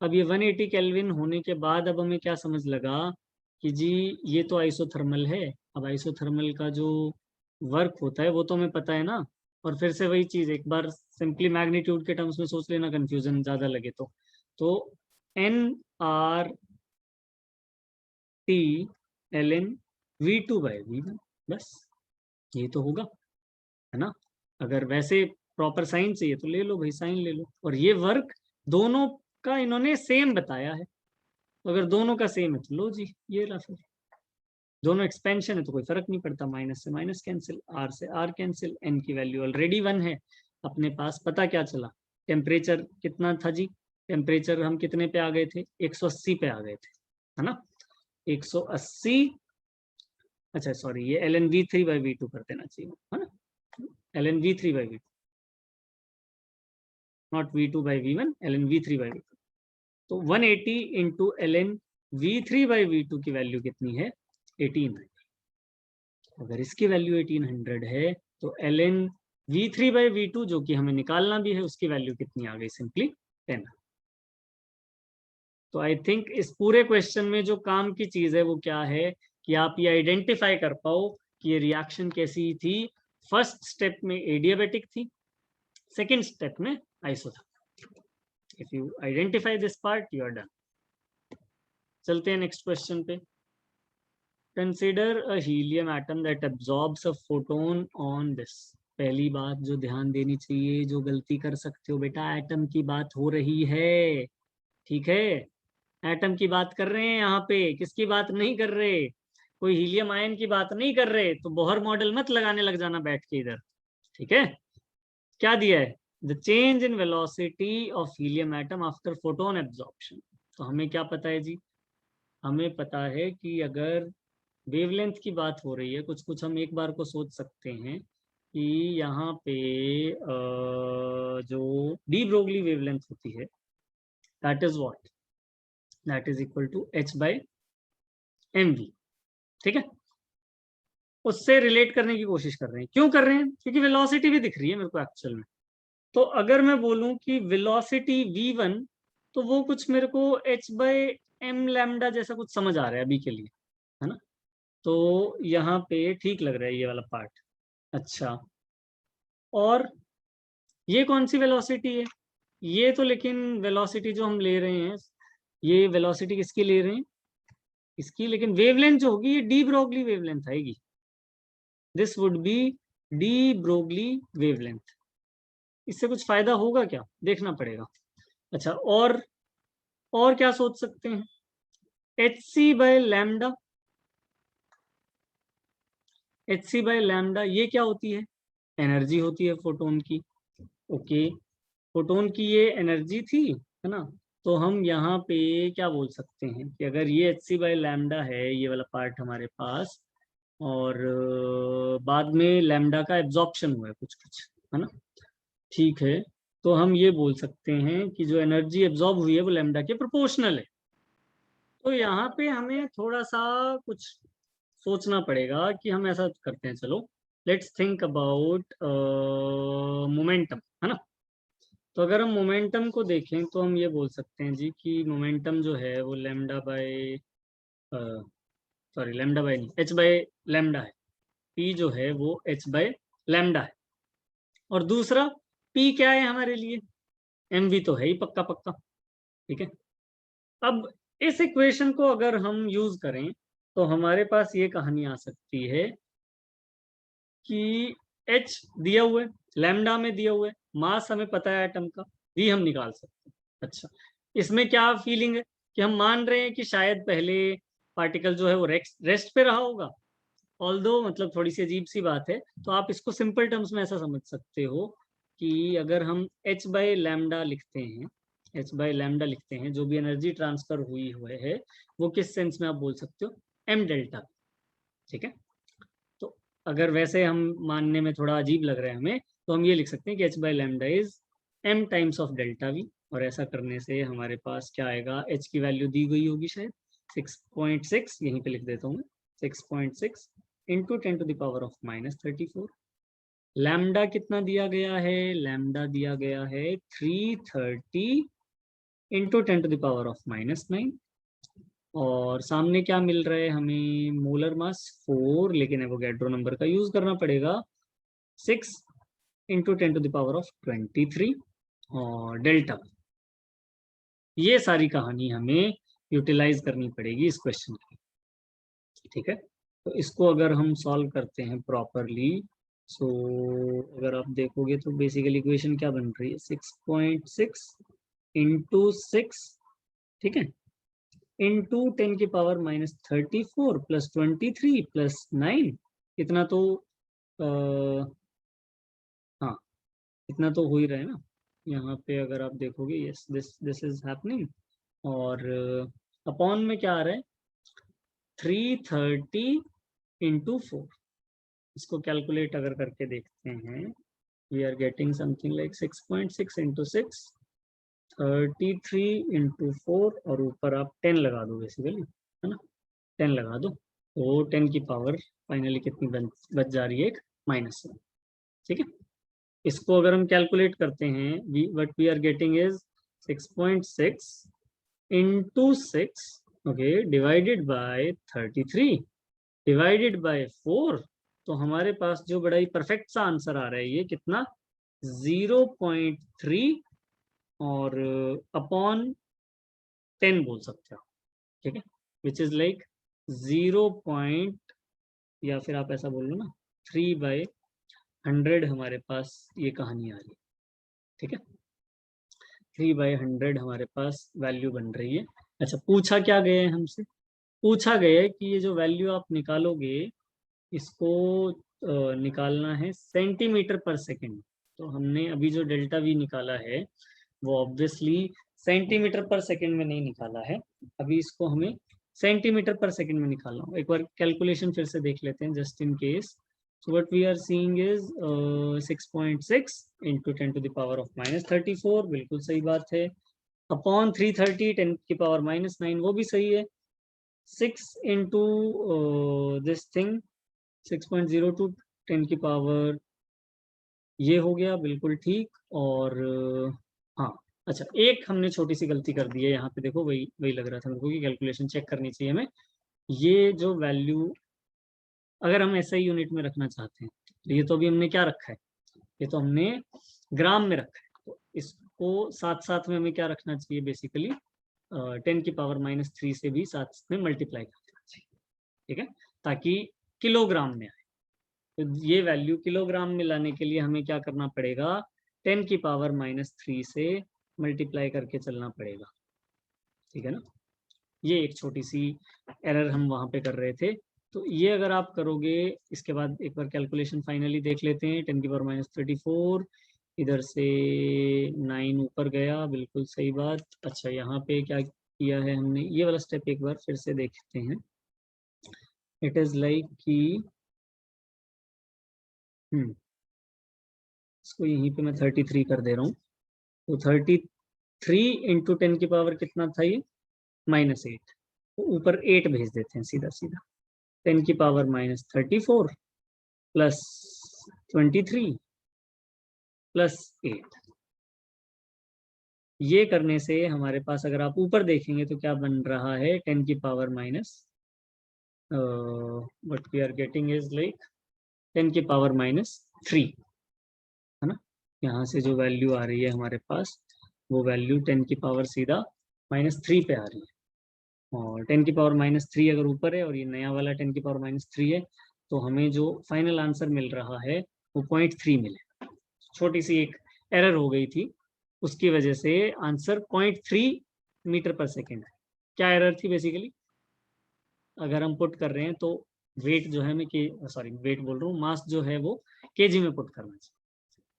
अब ये 180 केल्विन होने के बाद अब हमें क्या समझ लगा कि जी ये तो आइसोथर्मल है। अब आइसोथर्मल का जो वर्क होता है वो तो हमें पता है ना। और फिर से वही चीज, एक बार सिंपली मैग्नीट्यूड के टर्म्स में सोच लेना, कंफ्यूजन ज्यादा लगे तो NRT ln V2/V1, बस ये तो होगा, है ना। अगर वैसे प्रॉपर साइन चाहिए तो ले लो भाई, साइन ले लो। और ये वर्क दोनों का इन्होंने सेम बताया है, तो अगर दोनों का सेम है तो लो जी, ये रहा। फिर दोनों एक्सपेंशन है तो कोई फर्क नहीं पड़ता, माइनस से माइनस कैंसिल, आर से आर कैंसिल, एन की वैल्यू ऑलरेडी 1 है अपने पास। पता क्या चला, टेम्परेचर कितना था जी, टेम्परेचर हम कितने पे आ गए थे, 180 पे आ गए थे, है ना। 180, अच्छा सॉरी, ये ln V3/V2 कर देना चाहिए, है ना, ln V3/V2, not V2/V1, ln V3/V2। तो 180 इंटू ln V3/V2 की वैल्यू कितनी है, 1800। अगर इसकी वैल्यू 1800 है तो ln V3/V2 जो कि हमें निकालना भी है उसकी वैल्यू कितनी आ गई, सिंपली 10। तो आई थिंक इस पूरे क्वेश्चन में जो काम की चीज है वो क्या है कि आप ये आइडेंटिफाई कर पाओ कि ये रिएक्शन कैसी थी। फर्स्ट स्टेप में एडियाबेटिक थी, सेकेंड स्टेप में isothermal. If you identify this part you are done. चलते हैं नेक्स्ट क्वेश्चन पे। Consider a helium atom that absorbs a photon on this. पहली बात जो ध्यान देनी चाहिए, जो गलती कर सकते हो बेटा, एटम की बात हो रही है, ठीक है। एटम की बात कर रहे हैं यहाँ पे, किसकी बात नहीं कर रहे, कोई हीलियम आयन की बात नहीं कर रहे। तो बोहर मॉडल मत लगाने लग जाना बैठ के इधर, ठीक है। क्या दिया है, the change in velocity of helium atom after photon absorption. तो हमें क्या पता है जी, हमें पता है कि अगर वेवलेंथ की बात हो रही है, कुछ कुछ हम एक बार को सोच सकते हैं कि यहाँ पे जो डी ब्रोगली वेवलेंथ होती है that is what, that is equal to h/mv, ठीक है। उससे रिलेट करने की कोशिश कर रहे हैं। क्यों कर रहे हैं? क्योंकि वेलोसिटी भी दिख रही है मेरे को एक्चुअल में। तो अगर मैं बोलूं कि वेलोसिटी v1, तो वो कुछ मेरे को h/m लैम्डा जैसा कुछ समझ आ रहा है अभी के लिए, है ना। तो यहाँ पे ठीक लग रहा है ये वाला पार्ट। अच्छा, और ये कौन सी वेलोसिटी है? ये तो लेकिन वेलोसिटी जो हम ले रहे हैं, ये वेलोसिटी किसकी ले रहे हैं? इसकी, लेकिन वेवलेंथ जो होगी ये डी ब्रोगली वेवलेंथ आएगी। This would be de Broglie wavelength. इससे कुछ फायदा होगा क्या, देखना पड़ेगा। अच्छा, और क्या सोच सकते हैं? hc/लैम्डा, hc/लैम्डा ये क्या होती है? एनर्जी होती है फोटोन की। ओके, फोटोन की ये एनर्जी थी, है ना। तो हम यहाँ पे क्या बोल सकते हैं कि अगर ये hc/लैम्डा है, ये वाला पार्ट हमारे पास, और बाद में लैम्डा का एब्जॉर्प्शन हुआ है कुछ कुछ, है ना। ठीक है, तो हम ये बोल सकते हैं कि जो एनर्जी एब्जॉर्ब हुई है वो लैम्डा के प्रोपोर्शनल है। तो यहाँ पे हमें थोड़ा सा कुछ सोचना पड़ेगा कि हम ऐसा करते हैं। चलो, लेट्स थिंक अबाउट मोमेंटम, है ना। तो अगर हम मोमेंटम को देखें तो हम ये बोल सकते हैं जी कि मोमेंटम जो है वो lambda by, sorry lambda by नहीं, h/लैम्डा है। p जो है वो h/लैम्डा है। और दूसरा p क्या है हमारे लिए? mv तो है ही पक्का पक्का। ठीक है, अब इस इक्वेशन को अगर हम यूज करें तो हमारे पास ये कहानी आ सकती है कि h दिया हुआ है, लैम्डा में दिया हुआ है, मास हमें पता है एटम का, v हम निकाल सकते हैं। अच्छा, इसमें क्या फीलिंग है कि हम मान रहे हैं कि शायद पहले पार्टिकल जो है वो रेस्ट पे रहा होगा। ऑल्दो मतलब थोड़ी सी अजीब सी बात है, तो आप इसको सिंपल टर्म्स में ऐसा समझ सकते हो कि अगर हम h/लैम्डा लिखते हैं, h/लैम्डा लिखते हैं, जो भी एनर्जी ट्रांसफर हुए है वो किस सेंस में आप बोल सकते हो? m delta. ठीक है, तो अगर वैसे हम मानने में थोड़ा अजीब लग रहा है हमें, तो हम ये लिख सकते हैं कि h/लैम्डा is m times of delta v। और ऐसा करने से हमारे पास क्या आएगा? h की वैल्यू दी गई होगी शायद 6.6, यहीं पे लिख देता हूँ मैं, 6.6 इंटू 10⁻⁻34। लैम्डा कितना दिया गया है? लैम्डा दिया गया है 330 इंटू 10⁻⁻9। और सामने क्या मिल रहा है हमें? मोलर मास 4, लेकिन एवोगैड्रो नंबर का यूज करना पड़ेगा। 6 इंटू 10⁻23 और डेल्टा। ये सारी कहानी हमें यूटिलाइज करनी पड़ेगी इस क्वेश्चन की। ठीक है, तो इसको अगर हम सॉल्व करते हैं प्रॉपरली, सो अगर आप देखोगे तो बेसिकली इक्वेशन क्या बन रही है? 6.6 इंटू 6, ठीक है, इंटू 10⁻⁻34 प्लस 23 प्लस 9। इतना तो हाँ, इतना तो हो ही रहा है ना। यहाँ पे अगर आप देखोगे, यस दिस इज हैपनिंग। और अपॉन में क्या आ रहा है? 330 इंटू 4। इसको कैलकुलेट अगर करके देखते हैं, we are getting something like 6.6 into 6, 33 into 4, और ऊपर आप 10 लगा दो बेसिकली, है ना। 10 लगा दो तो 10 की पावर फाइनली कितनी बच जा रही है? एक -1। ठीक है, इसको अगर हम कैलकुलेट करते हैं, what we are getting is 6.6 into 6, okay, divided by 33 divided by 4। तो हमारे पास जो बड़ा ही परफेक्ट सा आंसर आ रहा है, ये कितना? 0.3 और अपॉन 10 बोल सकते हो। ठीक है, विच इज लाइक 0 पॉइंट, या फिर आप ऐसा बोल लो ना, 3/100 हमारे पास ये कहानी आ रही है। ठीक है, 3/100 हमारे पास वैल्यू बन रही है। अच्छा, पूछा क्या गया है हमसे? पूछा गया है कि ये जो वैल्यू आप निकालोगे, इसको निकालना है सेंटीमीटर पर सेकेंड। तो हमने अभी जो डेल्टा वी निकाला है वो ऑब्वियसली सेंटीमीटर पर सेकेंड में नहीं निकाला है, अभी इसको हमें सेंटीमीटर पर सेकेंड में निकालना हो। एक बार कैलकुलेशन फिर से देख लेते हैं just in case. So what we are seeing is 6.6 into 10⁻⁻34, बिल्कुल सही बात है, अपॉन 330 10⁻⁻9, वो भी सही है। 6 into this thing 6.02 10 की पावर, ये हो गया बिल्कुल ठीक। और हाँ अच्छा, एक हमने छोटी सी गलती कर दी है यहाँ पे, देखो वही वही लग रहा था मेरे को कि कैलकुलेशन चेक करनी चाहिए हमें। ये जो वैल्यू अगर हम SI यूनिट में रखना चाहते हैं, तो ये तो अभी हमने क्या रखा है, ये तो हमने ग्राम में रखा है, तो इसको साथ साथ में हमें क्या रखना चाहिए बेसिकली, 10 की पावर -3 से भी साथ में मल्टीप्लाई करना चाहिए, ठीक है, ताकि किलोग्राम में आए। तो ये वैल्यू किलोग्राम में लाने के लिए हमें क्या करना पड़ेगा, 10 की पावर -3 से मल्टीप्लाई करके चलना पड़ेगा, ठीक है ना। ये एक छोटी सी एरर हम वहां पे कर रहे थे। तो ये अगर आप करोगे, इसके बाद एक बार कैलकुलेशन फाइनली देख लेते हैं। 10 की पावर -34, इधर से 9 ऊपर गया, बिल्कुल सही बात। अच्छा यहाँ पे क्या किया है हमने, ये वाला स्टेप एक बार फिर से देखते हैं। इट इज लाइक कि इसको यहीं पे मैं 33 कर दे रहा हूँ। तो 33 इंटू 10 की पावर कितना था ये, -8, तो ऊपर 8 भेज देते हैं सीधा सीधा। 10 की पावर -34 प्लस 23 प्लस 8, ये करने से हमारे पास अगर आप ऊपर देखेंगे तो क्या बन रहा है, 10 की power minus what we are getting is like 10 की पावर -3, है ना। यहाँ से जो वैल्यू आ रही है हमारे पास, वो वैल्यू 10 की पावर सीधा -3 पे आ रही है। और 10 की पावर -3 अगर ऊपर है और ये नया वाला 10 की पावर -3 है, तो हमें जो फाइनल आंसर मिल रहा है वो 0.3 मिले। छोटी सी एक एरर हो गई थी, उसकी वजह से आंसर 0.3 मीटर पर सेकेंड है। क्या एरर थी बेसिकली, अगर हम पुट कर रहे हैं तो वेट जो है, मैं के सॉरी वेट बोल रहा हूँ, मास जो है वो केजी में पुट करना चाहिए।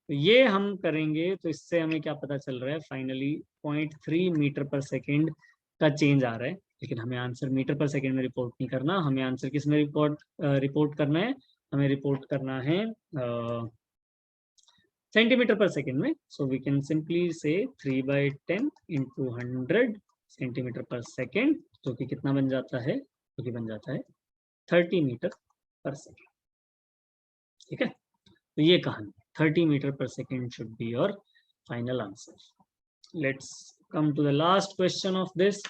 तो ये हम करेंगे तो इससे हमें क्या पता चल रहा है, फाइनली 0.3 मीटर पर सेकेंड का चेंज आ रहा है। लेकिन हमें आंसर मीटर पर सेकेंड में रिपोर्ट नहीं करना, हमें आंसर किस में रिपोर्ट करना है, हमें रिपोर्ट करना है सेंटीमीटर पर सेकेंड में। सो वी कैन सिंपली से 3/10 इंटू 100 सेंटीमीटर पर सेकेंड, जो कि कितना बन जाता है, जो कि बन जाता है 30 मीटर पर सेकेंड, ठीक है। तो ये कहानी 30 मीटर पर second should be your final answer. Let's come to the last question of this.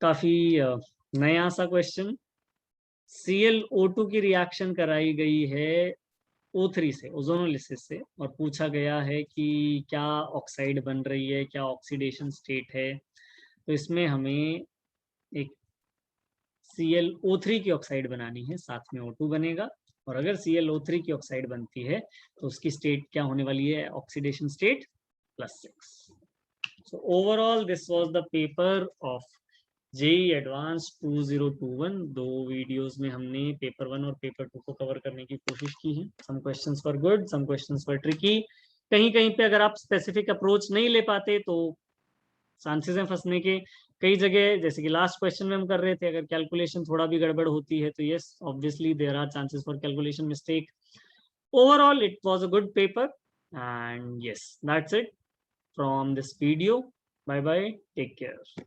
काफी नया सा क्वेश्चन। ClO2 की रिएक्शन कराई गई है O3 से, ओजोनोलिसिस से, और पूछा गया है कि क्या ऑक्साइड बन रही है, क्या ऑक्सीडेशन स्टेट है। तो इसमें हमें एक ClO3 की ऑक्साइड बनानी है, साथ में O2 बनेगा। और अगर ClO3 की ऑक्साइड बनती है तो उसकी स्टेट क्या होने वाली है, oxidation state +6। So overall this was the paper of JEE advance 2021। 2 videos में हमने पेपर 1 और पेपर 2 को कवर करने की कोशिश की है। Some questions were good, some questions were tricky. कहीं कहीं पे अगर आप स्पेसिफिक अप्रोच नहीं ले पाते तो चांसेस हैं फंसने के। कई जगह जैसे कि लास्ट क्वेश्चन में हम कर रहे थे, अगर कैलकुलेशन थोड़ा भी गड़बड़ होती है तो yes obviously there are chances for calculation mistake. Overall it was a good paper and yes that's it from this video. Bye bye, take care.